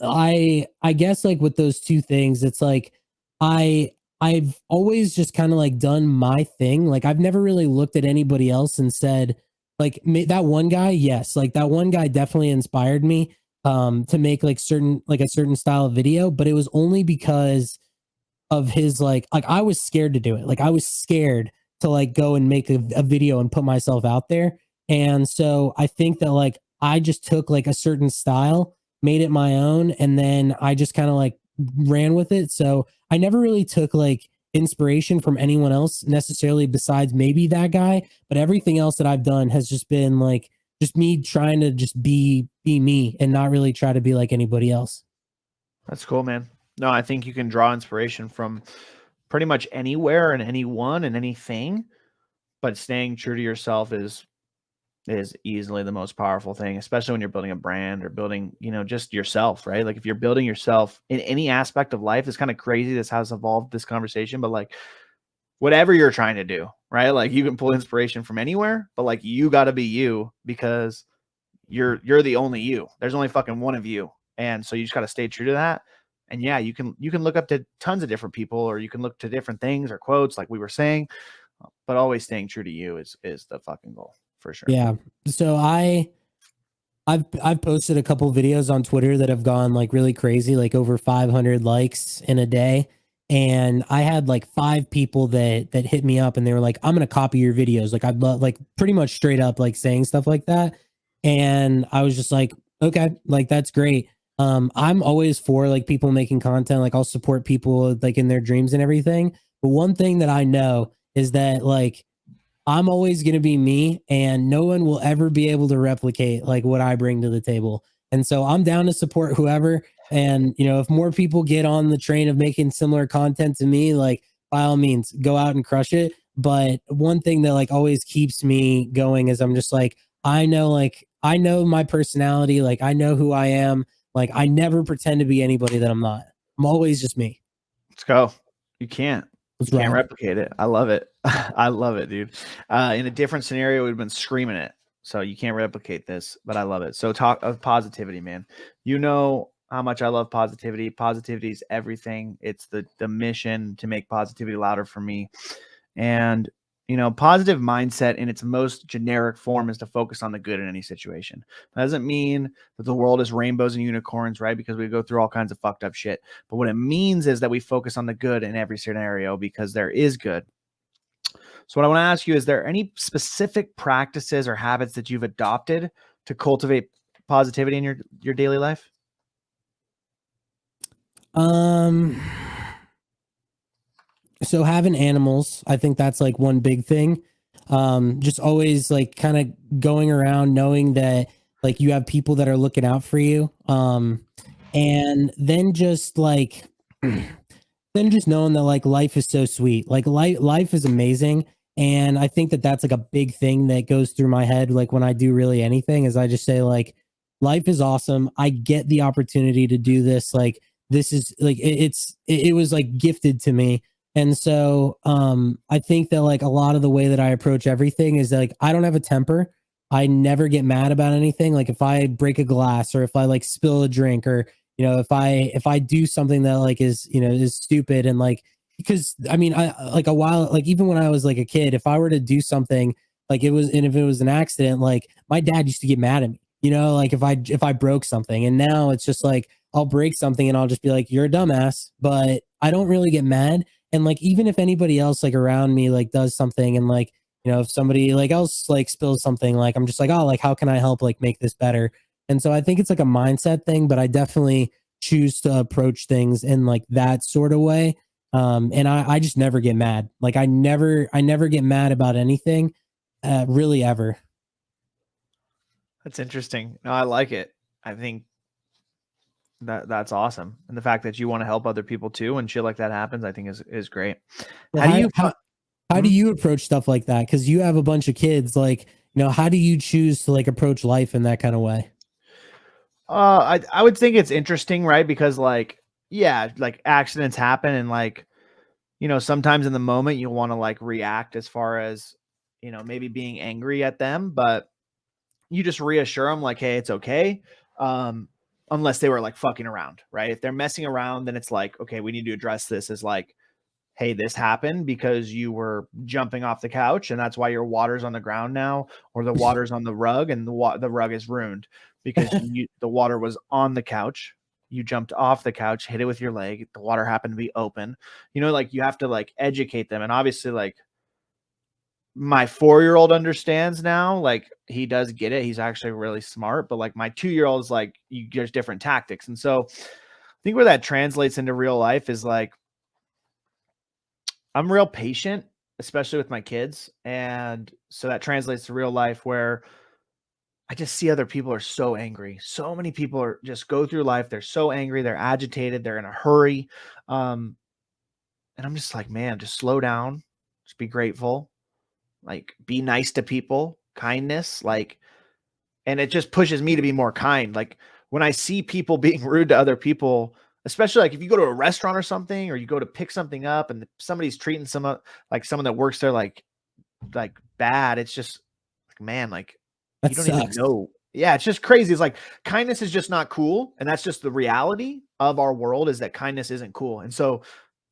I guess like with those two things, it's like I've always just kind of like done my thing. Like I've never really looked at anybody else and said like that one guy, yes, like that one guy definitely inspired me to make like a certain style of video, but it was only because of his like I was scared to do it. Like I was scared to like go and make a video and put myself out there. And so I think that like I just took like a certain style, made it my own, and then I just kind of like ran with it. So I never really took like inspiration from anyone else necessarily besides maybe that guy, but everything else that I've done has just been like just me trying to just be me and not really try to be like anybody else. That's cool, man. No, I think you can draw inspiration from pretty much anywhere and anyone and anything, but staying true to yourself is easily the most powerful thing, especially when you're building a brand or building, just yourself, right? Like if you're building yourself in any aspect of life, it's kind of crazy this has evolved this conversation, but like whatever you're trying to do, right? Like you can pull inspiration from anywhere, but like you got to be you because you're the only you. There's only fucking one of you. And so you just got to stay true to that. And yeah, you can look up to tons of different people, or you can look to different things or quotes like we were saying, but always staying true to you is the fucking goal for sure. Yeah. So I've posted a couple videos on Twitter that have gone like really crazy, like over 500 likes in a day. And I had like 5 people that hit me up and they were like, "I'm gonna copy your videos." Like I'd love like pretty much straight up like saying stuff like that. And I was just like, okay, like that's great. I'm always for like people making content. Like I'll support people like in their dreams and everything. But one thing that I know is that like I'm always going to be me and no one will ever be able to replicate like what I bring to the table. And so I'm down to support whoever. And, if more people get on the train of making similar content to me, like by all means, go out and crush it. But one thing that like always keeps me going is I'm just like, I know my personality. Like, I know who I am. Like, I never pretend to be anybody that I'm not. I'm always just me. Let's go. You can't. Let's You can't ride. replicate it. I love it. I love it, dude. In a different scenario, we've been screaming it. So you can't replicate this, but I love it. So talk of positivity, man. You know how much I love positivity. Positivity is everything. It's the mission to make positivity louder for me. And positive mindset in its most generic form is to focus on the good in any situation. That doesn't mean that the world is rainbows and unicorns, right? Because we go through all kinds of fucked up shit. But what it means is that we focus on the good in every scenario because there is good. So what I want to ask you, is there any specific practices or habits that you've adopted to cultivate positivity in your daily life? So having animals, I think that's like one big thing. Just always like kind of going around knowing that like you have people that are looking out for you. And then just like then just knowing that like life is so sweet. Like life is amazing. And I think that that's like a big thing that goes through my head like when I do really anything is I just say like life is awesome. I get the opportunity to do this. Like this is like it was like gifted to me. And so I think that like a lot of the way that I approach everything is that, like I don't have a temper. I never get mad about anything. Like if I break a glass or if I like spill a drink or if I do something that like is stupid and like because I mean I like a while like even when I was like a kid, if I were to do something like it was and if it was an accident, like my dad used to get mad at me, like if I broke something. And now it's just like I'll break something and I'll just be like, "You're a dumbass," but I don't really get mad. And like even if anybody else like around me like does something and like if somebody like else like spills something, like I'm just like, "Oh, like how can I help like make this better?" And so I think it's like a mindset thing, but I definitely choose to approach things in like that sort of way. And I just never get mad. Like I never get mad about anything, really ever. That's interesting. No, I like it. I think that's awesome. And the fact that you want to help other people too when shit like that happens, I think is great. Well, How do you how do you approach stuff like that? Because you have a bunch of kids. Like, how do you choose to like approach life in that kind of way? I would think it's interesting, right? Because like, yeah, like accidents happen and like, sometimes in the moment you'll want to like react as far as, maybe being angry at them, but you just reassure them like, hey, it's okay. Unless they were like fucking around, right? If they're messing around, then it's like, okay, we need to address this as like, hey, this happened because you were jumping off the couch and that's why your water's on the ground now, or the water's on the rug and the rug is ruined because the water was on the couch. You jumped off the couch, hit it with your leg. The water happened to be open. Like you have to like educate them. And obviously like my 4-year-old understands now, like he does get it. He's actually really smart, but like my 2-year-old is like, there's different tactics. And so I think where that translates into real life is like, I'm real patient, especially with my kids. And so that translates to real life where I just see other people are so angry. So many people are just go through life. They're so angry. They're agitated. They're in a hurry. And I'm just like, man, just slow down. Just be grateful. Like be nice to people, kindness, like, and it just pushes me to be more kind. Like when I see people being rude to other people, especially like if you go to a restaurant or something, or you go to pick something up and somebody's treating like someone that works there like bad, it's just like, man, like That you don't even sucks. know. Yeah, it's just crazy. It's like kindness is just not cool, and that's just the reality of our world, is that kindness isn't cool. And so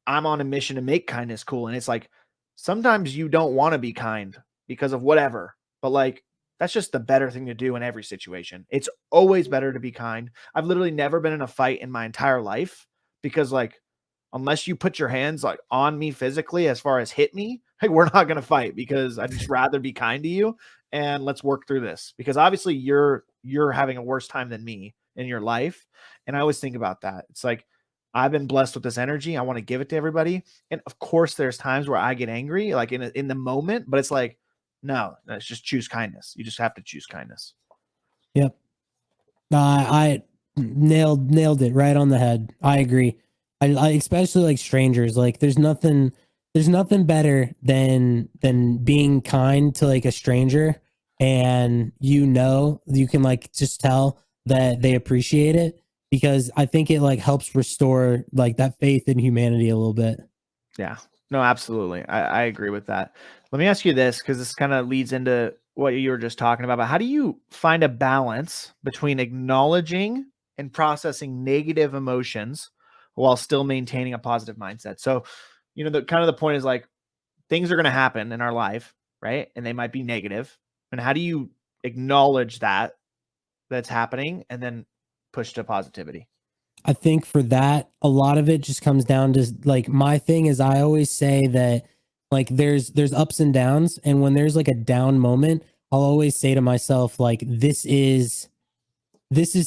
I'm on a mission to make kindness cool. And it's like, sometimes you don't want to be kind because of whatever, but like, that's just the better thing to do in every situation. It's always better to be kind. I've literally never been in a fight in my entire life because like, unless you put your hands like on me physically, as far as hit me, hey, we're not going to fight because I'd just rather be kind to you and let's work through this, because obviously you're having a worse time than me in your life. And I always think about that. It's like, I've been blessed with this energy. I want to give it to everybody. And of course, there's times where I get angry, like in the moment, but it's like, no, let's just choose kindness. You just have to choose kindness. Yep. I nailed it right on the head. I agree. I especially like strangers. Like there's nothing better than being kind to like a stranger, and you can like just tell that they appreciate it, because I think it like helps restore like that faith in humanity a little bit. Yeah, no, absolutely. I agree with that. Let me ask you this, because this kind of leads into what you were just talking about. But how do you find a balance between acknowledging and processing negative emotions while still maintaining a positive mindset? So, the kind of the point is like, things are going to happen in our life, right? And they might be negative. And how do you acknowledge that's happening and then push to positivity? I think for that, a lot of it just comes down to like, my thing is I always say that like there's ups and downs, and when there's like a down moment, I'll always say to myself like, this is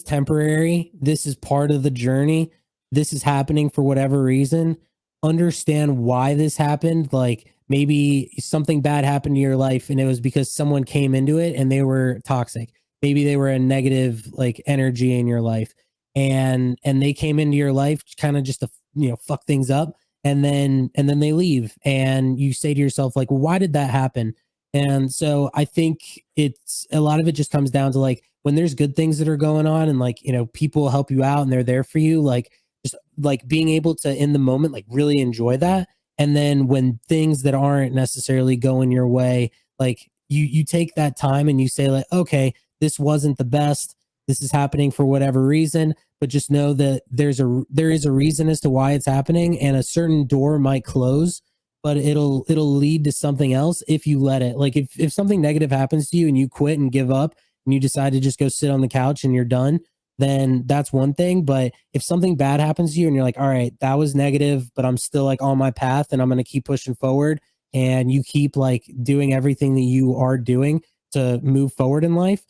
temporary. This is part of the journey. This is happening for whatever reason. Understand why this happened. Like maybe something bad happened to your life and it was because someone came into it and they were toxic. Maybe they were a negative like energy in your life, and they came into your life kind of just to fuck things up, and then they leave, and you say to yourself like, why did that happen? And so I think it's a lot of it just comes down to like, when there's good things that are going on, and like, people help you out and they're there for you, like just like being able to in the moment like really enjoy that. And then when things that aren't necessarily going your way, like you take that time and you say like, okay, this wasn't the best. This is happening for whatever reason, but just know that there is a reason as to why it's happening, and a certain door might close, but it'll lead to something else if you let it. Like if something negative happens to you and you quit and give up and you decide to just go sit on the couch and you're done, then that's one thing. But if something bad happens to you and you're like, all right, that was negative, but I'm still like on my path and I'm going to keep pushing forward, and you keep like doing everything that you are doing to move forward in life,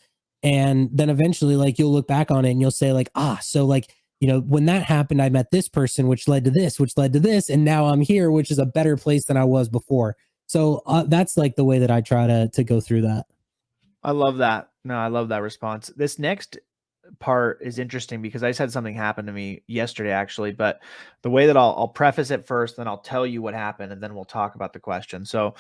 and then eventually like you'll look back on it and you'll say like, so like, when that happened, I met this person, which led to this, which led to this, and now I'm here, which is a better place than I was before. So that's like the way that I try to go through that. I love that. No, I love that response. This next part is interesting because I just had something happen to me yesterday, actually. But the way that I'll preface it first, then I'll tell you what happened, and then we'll talk about the question. So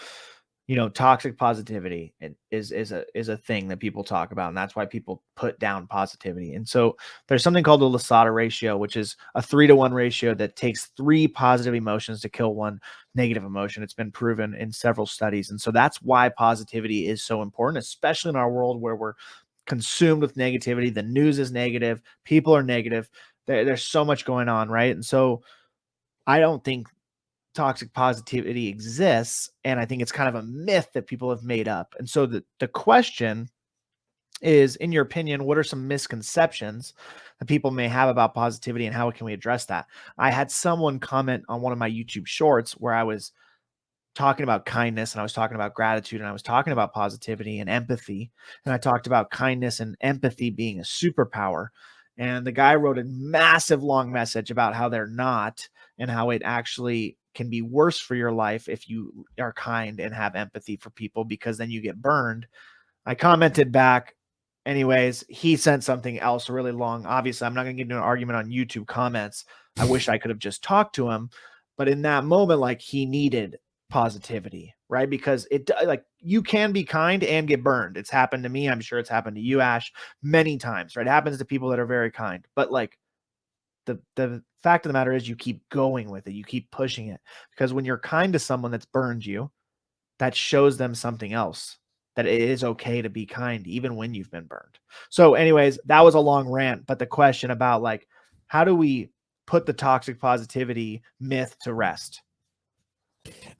toxic positivity is a thing that people talk about, and that's why people put down positivity. And so there's something called the Lasada ratio, which is a 3-to-1 ratio that takes 3 positive emotions to kill 1 negative emotion. It's been proven in several studies. And so that's why positivity is so important, especially in our world where we're consumed with negativity. The news is negative, people are negative. There's so much going on, right? And so I don't think toxic positivity exists, and I think it's kind of a myth that people have made up. And so the question is, in your opinion, what are some misconceptions that people may have about positivity, and how can we address that? I had someone comment on one of my YouTube shorts where I was talking about kindness, and I was talking about gratitude, and I was talking about positivity and empathy, and I talked about kindness and empathy being a superpower. And the guy wrote a massive long message about how they're not, and how it actually can be worse for your life if you are kind and have empathy for people, because then you get burned. I commented back. Anyways, he sent something else really long. Obviously, I'm not going to get into an argument on YouTube comments. I wish I could have just talked to him. But in that moment, like, he needed positivity, right? Because like, you can be kind and get burned. It's happened to me. I'm sure it's happened to you, Ash, many times, right? It happens to people that are very kind. But like, the fact of the matter is, you keep going with it. You keep pushing it, because when you're kind to someone that's burned you, that shows them something else, that it is okay to be kind even when you've been burned. So anyways, that was a long rant, but the question about, like, how do we put the toxic positivity myth to rest?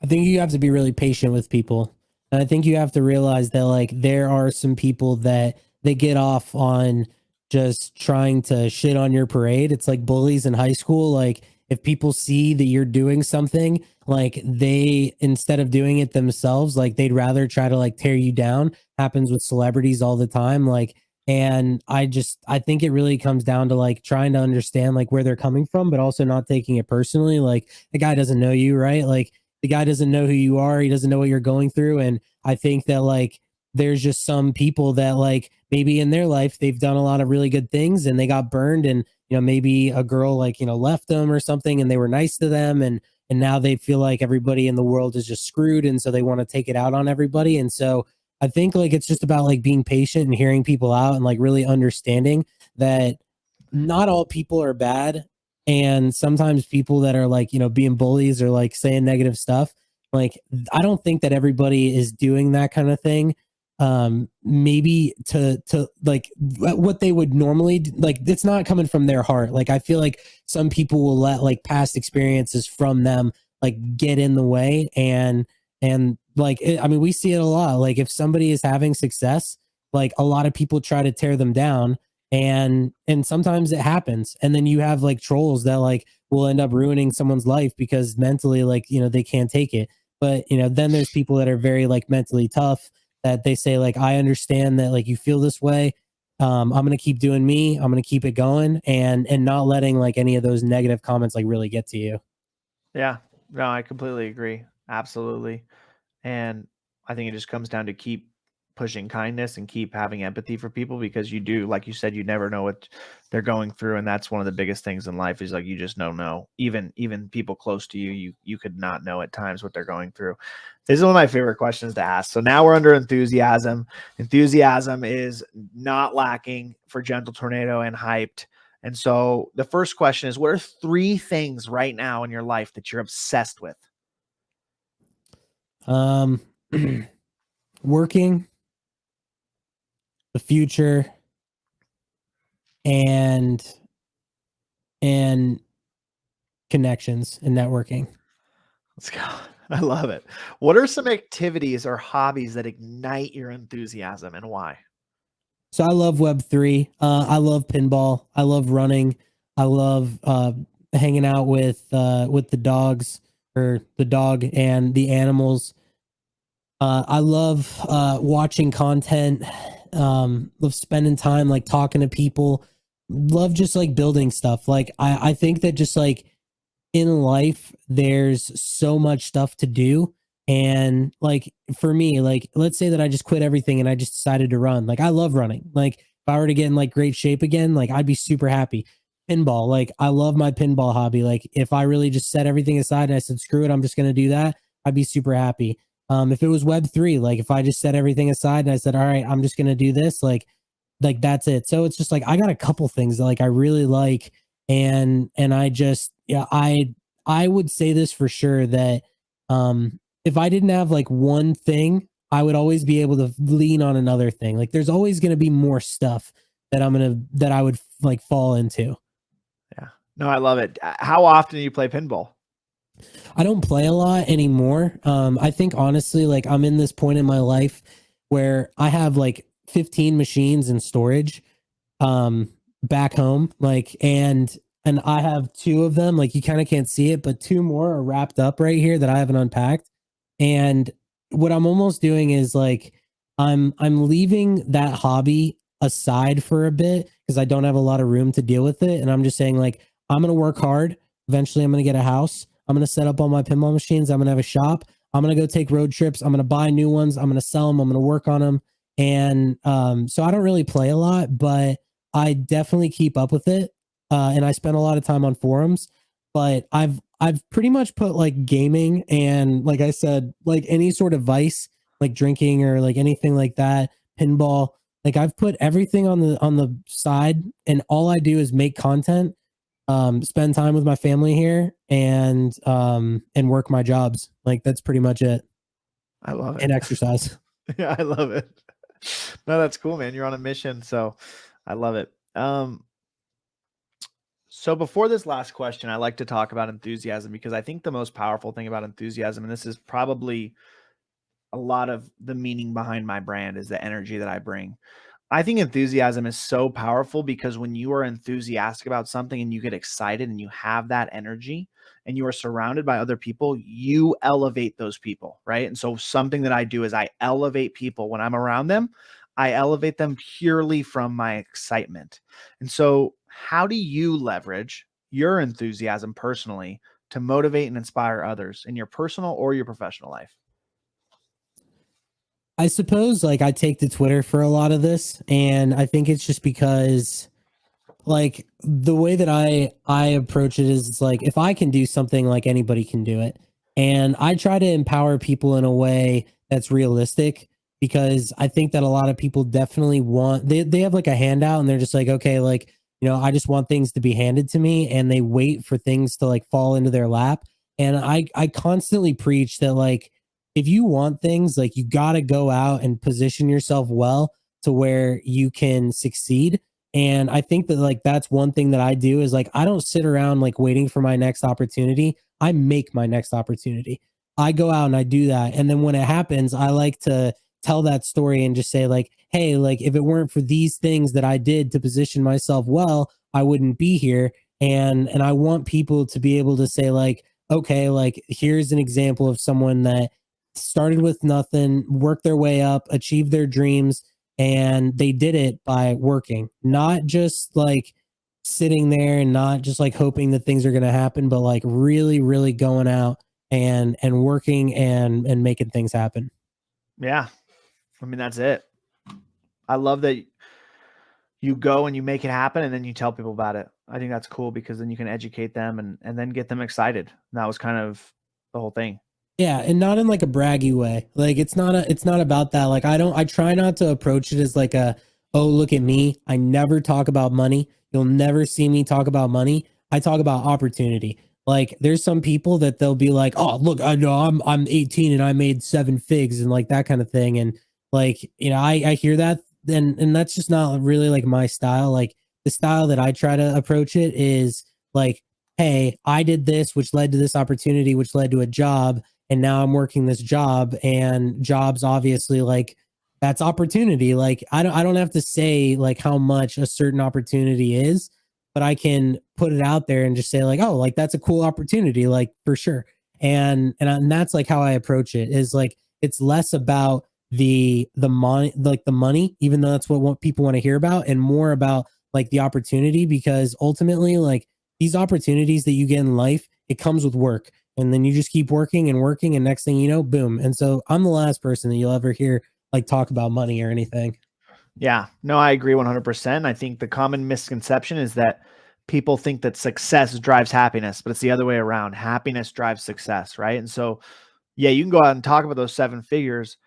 I think you have to be really patient with people. And I think you have to realize that like there are some people that they get off on just trying to shit on your parade. It's like bullies in high school. Like if people see that you're doing something, like they instead of doing it themselves, like they'd rather try to like tear you down. Happens with celebrities all the time. Like and I think it really comes down to like trying to understand like where they're coming from, but also not taking it personally. Like the guy doesn't know you, right? Like the guy doesn't know who you are. He doesn't know what you're going through. And I think that like there's just some people that like maybe in their life they've done a lot of really good things and they got burned and maybe a girl like left them or something and they were nice to them and now they feel like everybody in the world is just screwed and so they want to take it out on everybody. And so I think like it's just about like being patient and hearing people out and like really understanding that not all people are bad, and sometimes people that are like being bullies or like saying negative stuff, like I don't think that everybody is doing that kind of thing maybe to like what they would normally like it's not coming from their heart. Like I feel like some people will let like past experiences from them like get in the way and like I mean we see it a lot. Like if somebody is having success, like a lot of people try to tear them down, and sometimes it happens, and then you have like trolls that like will end up ruining someone's life because mentally like they can't take it. But then there's people that are very like mentally tough that they say like I understand that like you feel this way. I'm gonna keep doing me. I'm gonna keep it going and not letting like any of those negative comments like really get to you. Yeah, no, I completely agree. Absolutely. And I think it just comes down to keep pushing kindness and keep having empathy for people, because you do, like you said, you never know what they're going through. And that's one of the biggest things in life, is like, you just don't know. Even people close to you, you could not know at times what they're going through. This is one of my favorite questions to ask. So now we're under enthusiasm. Enthusiasm is not lacking for Gentle Tornado and Hyped. And so the first question is, what are 3 things right now in your life that you're obsessed with? Um, working, the future, and and connections and networking. Let's go. I love it. What are some activities or hobbies that ignite your enthusiasm, and why? So I love Web3. I love pinball. I love running. I love hanging out with the dogs or the dog and the animals. I love watching content. Love spending time like talking to people. Love just like building stuff. Like I think that just like in life there's so much stuff to do, and like for me, like let's say that I just quit everything and I just decided to run. Like I love running. Like if I were to get in like great shape again, like I'd be super happy. Pinball, like I love my pinball hobby. Like if I really just set everything aside and I said screw it, I'm just going to do that, I'd be super happy. If it was Web3, like if I just set everything aside and I said, all right, I'm just going to do this, like that's it. So it's just like, I got a couple things that like I really like. And I just, yeah, I would say this for sure that, if I didn't have like one thing, I would always be able to lean on another thing. Like there's always going to be more stuff that I would like fall into. Yeah. No, I love it. How often do you play pinball? I don't play a lot anymore. I think honestly, like I'm in this point in my life where I have like 15 machines in storage, back home, like, and I have two of them, like you kind of can't see it, but two more are wrapped up right here that I haven't unpacked. And what I'm almost doing is like I'm leaving that hobby aside for a bit because I don't have a lot of room to deal with it. And I'm just saying, like, I'm gonna work hard. Eventually I'm gonna get a house. I'm gonna set up all my pinball machines. I'm gonna have a shop. I'm gonna go take road trips. I'm gonna buy new ones. I'm gonna sell them. I'm gonna work on them. And so I don't really play a lot, but I definitely keep up with it. And I spend a lot of time on forums, but I've pretty much put like gaming and, like I said, like any sort of vice, like drinking or like anything like that, pinball, like I've put everything on the side, and all I do is make content, spend time with my family here, and work my jobs. Like that's pretty much it. I love it. And exercise. Yeah, I love it. No, that's cool, man. You're on a mission, so I love it. So before this last question, I like to talk about enthusiasm because I think the most powerful thing about enthusiasm, and this is probably a lot of the meaning behind my brand, is the energy that I bring. I think enthusiasm is so powerful because when you are enthusiastic about something and you get excited and you have that energy and you are surrounded by other people, you elevate those people, right? And so something that I do is I elevate people when I'm around them. I elevate them purely from my excitement. And so, how do you leverage your enthusiasm personally to motivate and inspire others in your personal or your professional life? I suppose like I take to Twitter for a lot of this, and I think it's just because like the way that I approach it is it's like if I can do something, like anybody can do it. And I try to empower people in a way that's realistic, because I think that a lot of people definitely want, they have like a handout and they're just like, okay, like, I just want things to be handed to me, and they wait for things to like fall into their lap. And I constantly preach that, like, if you want things, like you got to go out and position yourself well to where you can succeed. And I think that like that's one thing that I do is like I don't sit around like waiting for my next opportunity. I make my next opportunity. I go out and I do that. And then when it happens, I like to tell that story and just say like, hey, like if it weren't for these things that I did to position myself well, I wouldn't be here. And I want people to be able to say like, okay, like here's an example of someone that started with nothing, worked their way up, achieved their dreams, and they did it by working, not just like sitting there and not just like hoping that things are going to happen, but like really really going out and working and making things happen. Yeah. I mean, that's it. I love that you go and you make it happen and then you tell people about it. I think that's cool because then you can educate them and then get them excited. And that was kind of the whole thing. Yeah, and not in like a braggy way. Like it's not about that. Like I try not to approach it as like a, oh, look at me. I never talk about money. You'll never see me talk about money. I talk about opportunity. Like there's some people that they'll be like, "Oh, look, I know I'm 18 and I made seven figs," and like that kind of thing. And like, I hear that, and that's just not really like my style. Like the style that I try to approach it is like, hey, I did this, which led to this opportunity, which led to a job, and now I'm working this job, and jobs obviously like that's opportunity. Like I don't have to say like how much a certain opportunity is, but I can put it out there and just say like, oh, like that's a cool opportunity, like for sure. And that's like how I approach it, is like it's less about the money, like the money, even though that's what people want to hear about, and more about like the opportunity, because ultimately like these opportunities that you get in life, it comes with work, and then you just keep working and working, and next thing you know, boom. And so I'm the last person that you'll ever hear like talk about money or anything. Yeah, no, I agree 100%. I think the common misconception is that people think that success drives happiness, but it's the other way around. Happiness drives success, right? And so yeah, you can go out and talk about those 7 figures,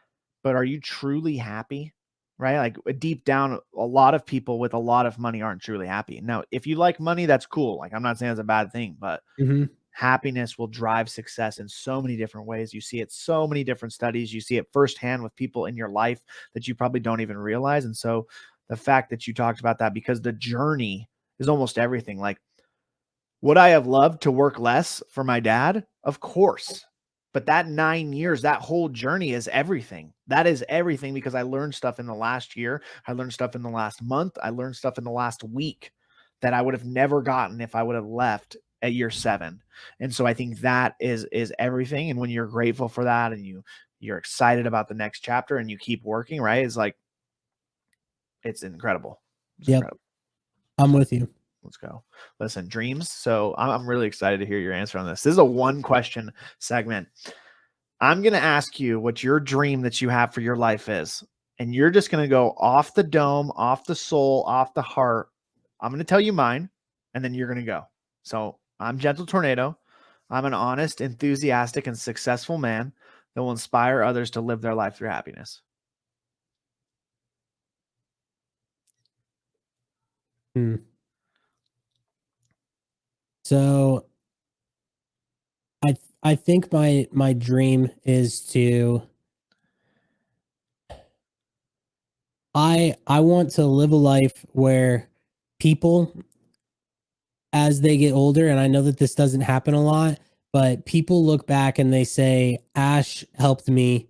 but are you truly happy? Right? Like deep down, a lot of people with a lot of money aren't truly happy. Now, if you like money, that's cool. Like I'm not saying it's a bad thing, but Mm-hmm. happiness will drive success in so many different ways. You see it so many different studies. You see it firsthand with people in your life that you probably don't even realize. And so the fact that you talked about that, because the journey is almost everything. Like, would I have loved to work less for my dad? Of course. But that 9 years, that whole journey is everything. That is everything because I learned stuff in the last year. I learned stuff in the last month. I learned stuff in the last week that I would have never gotten if I would have left at year 7. And so I think that is everything. And when you're grateful for that and you're excited about the next chapter and you keep working, right? It's like it's incredible. It's Yep. incredible. I'm with you. Let's go. Listen, dreams. So I'm really excited to hear your answer on this. This is a 1 question segment. I'm going to ask you what your dream that you have for your life is. And you're just going to go off the dome, off the soul, off the heart. I'm going to tell you mine, and then you're going to go. So I'm Gentle Tornado. I'm an honest, enthusiastic, and successful man that will inspire others to live their life through happiness. Hmm. So I think my dream is to I want to live a life where people as they get older, and I know that this doesn't happen a lot, but people look back and they say, Ash helped me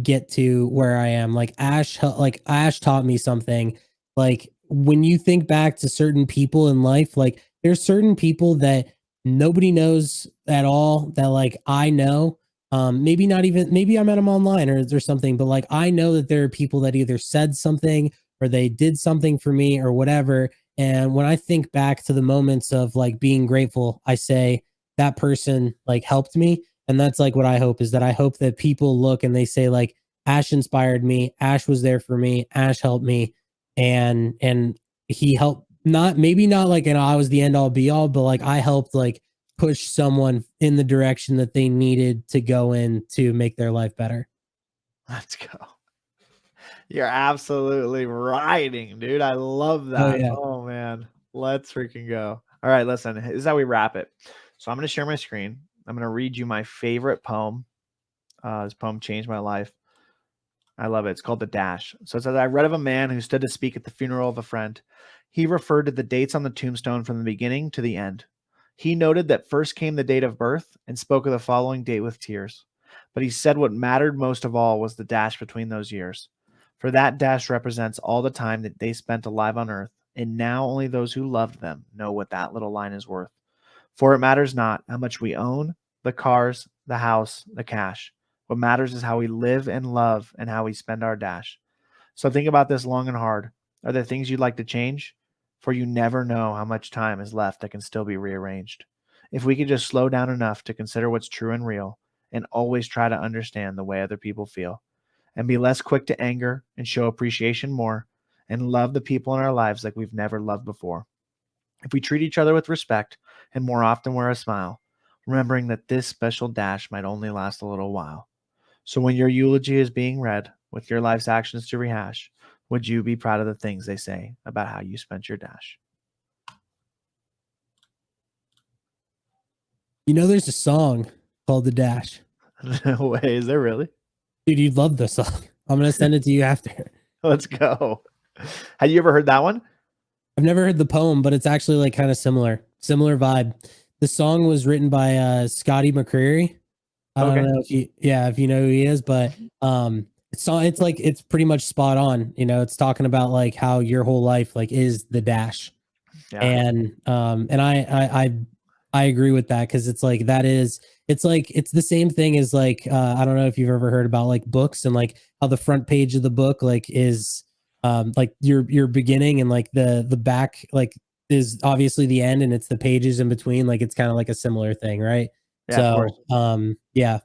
get to where I am. Like Ash taught me something. Like when you think back to certain people in life, like there's certain people that nobody knows at all that like I know. Maybe not even maybe I met them online or something, but like I know that there are people that either said something or they did something for me or whatever, and when I think back to the moments of like being grateful, I say that person like helped me. And that's like what I hope is that I hope that people look and they say like Ash inspired me, Ash was there for me, Ash helped me, and he helped not maybe not like and I was the end all be all, but like I helped like push someone in the direction that they needed to go in to make their life better. Let's go. You're absolutely riding, dude. I love Oh that. yeah. Oh man. Let's freaking go. All right, listen. This is how we wrap it. So I'm going to share my screen. I'm going to read you my favorite poem. This poem changed my life. I love it. It's called The Dash. So it says, I read of a man who stood to speak at the funeral of a friend. He referred to the dates on the tombstone from the beginning to the end. He noted that first came the date of birth and spoke of the following date with tears. But he said what mattered most of all was the dash between those years. For that dash represents all the time that they spent alive on earth, and now only those who loved them know what that little line is worth. For it matters not how much we own, the cars, the house, the cash. What matters is how we live and love and how we spend our dash. So think about this long and hard. Are there things you'd like to change? For you never know how much time is left that can still be rearranged. If we could just slow down enough to consider what's true and real and always try to understand the way other people feel and be less quick to anger and show appreciation more and love the people in our lives like we've never loved before. If we treat each other with respect and more often wear a smile, remembering that this special dash might only last a little while. So when your eulogy is being read with your life's actions to rehash, would you be proud of the things they say about how you spent your dash? You know there's a song called The Dash. No way. Is there really? Dude, you'd love this song. I'm gonna send it to you after. Let's go. Have you ever heard that one? I've never heard the poem, but it's actually like kind of similar vibe. The song was written by Scotty McCreery. I don't Okay. know if you know who he is, but it's like it's pretty much spot on. You know, it's talking about like how your whole life like is the dash. Yeah. And I agree with that because it's like that is it's like it's the same thing as like I don't know if you've ever heard about like books and like how the front page of the book like is like your beginning and like the back like is obviously the end and it's the pages in between, like it's kind of like a similar thing, right? Yeah, of course. So yeah,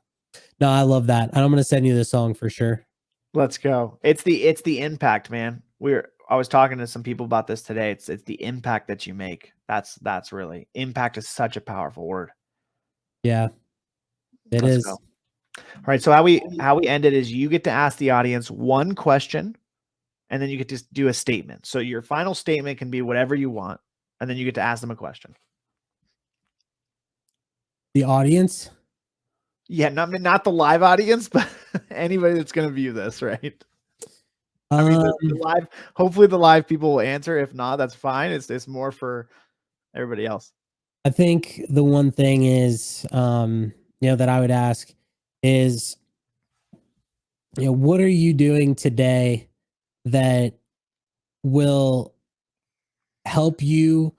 no, I love that, and I'm gonna send you the song for sure. Let's go. It's the impact, man. I was talking to some people about this today. It's the impact that you make. That's really impact is such a powerful word. Yeah, it Let's is. go. All right. So how we end it is you get to ask the audience one question, and then you get to do a statement. So your final statement can be whatever you want, and then you get to ask them a question. The audience? Yeah, not the live audience, but anybody that's going to view this, right? I mean, the live. Hopefully, the live people will answer. If not, that's fine. It's more for everybody else. I think the one thing is, that I would ask is, what are you doing today that will help you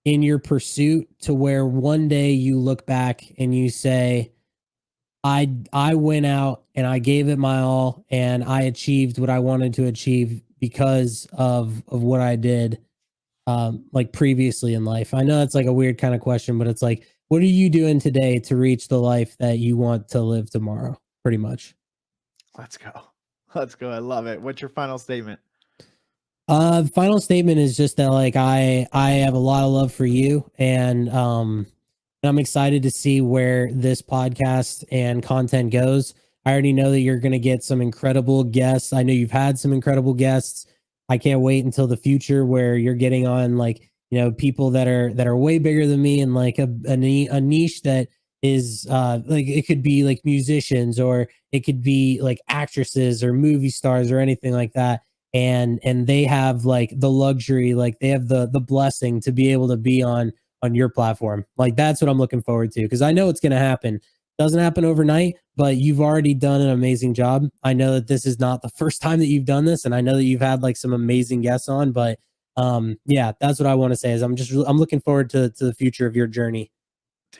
in your pursuit to where one day you look back and you say, I went out and I gave it my all and I achieved what I wanted to achieve because of what I did like previously in life. I know that's like a weird kind of question, but it's like, what are you doing today to reach the life that you want to live tomorrow? Pretty much. Let's go. Let's go. I love it. What's your final statement? Final statement is just that like I have a lot of love for you, and I'm excited to see where this podcast and content goes. I already know that you're going to get some incredible guests. I know you've had some incredible guests. I can't wait until the future where you're getting on like, people that are way bigger than me, and like a niche that is like, it could be like musicians, or it could be like actresses or movie stars or anything like that, and they have like the luxury, like they have the blessing to be able to be on your platform. Like that's what I'm looking forward to, because I know it's going to happen. Doesn't happen overnight, but you've already done an amazing job. I know that this is not the first time that you've done this, and I know that you've had like some amazing guests on, but yeah, that's what I want to say is I'm looking forward to the future of your journey.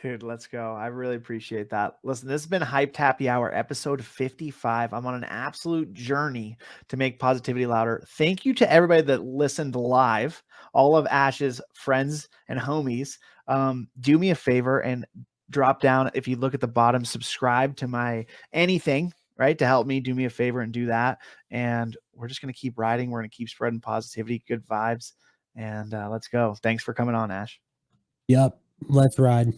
Dude, let's go. I really appreciate that. Listen, this has been Hyped Happy Hour, episode 55. I'm on an absolute journey to make positivity louder. Thank you to everybody that listened live, all of Ash's friends and homies. Do me a favor and drop down. If you look at the bottom, subscribe to my anything, right? To help me, do me a favor and do that. And we're just going to keep riding. We're going to keep spreading positivity, good vibes. And let's go. Thanks for coming on, Ash. Yep. Let's ride.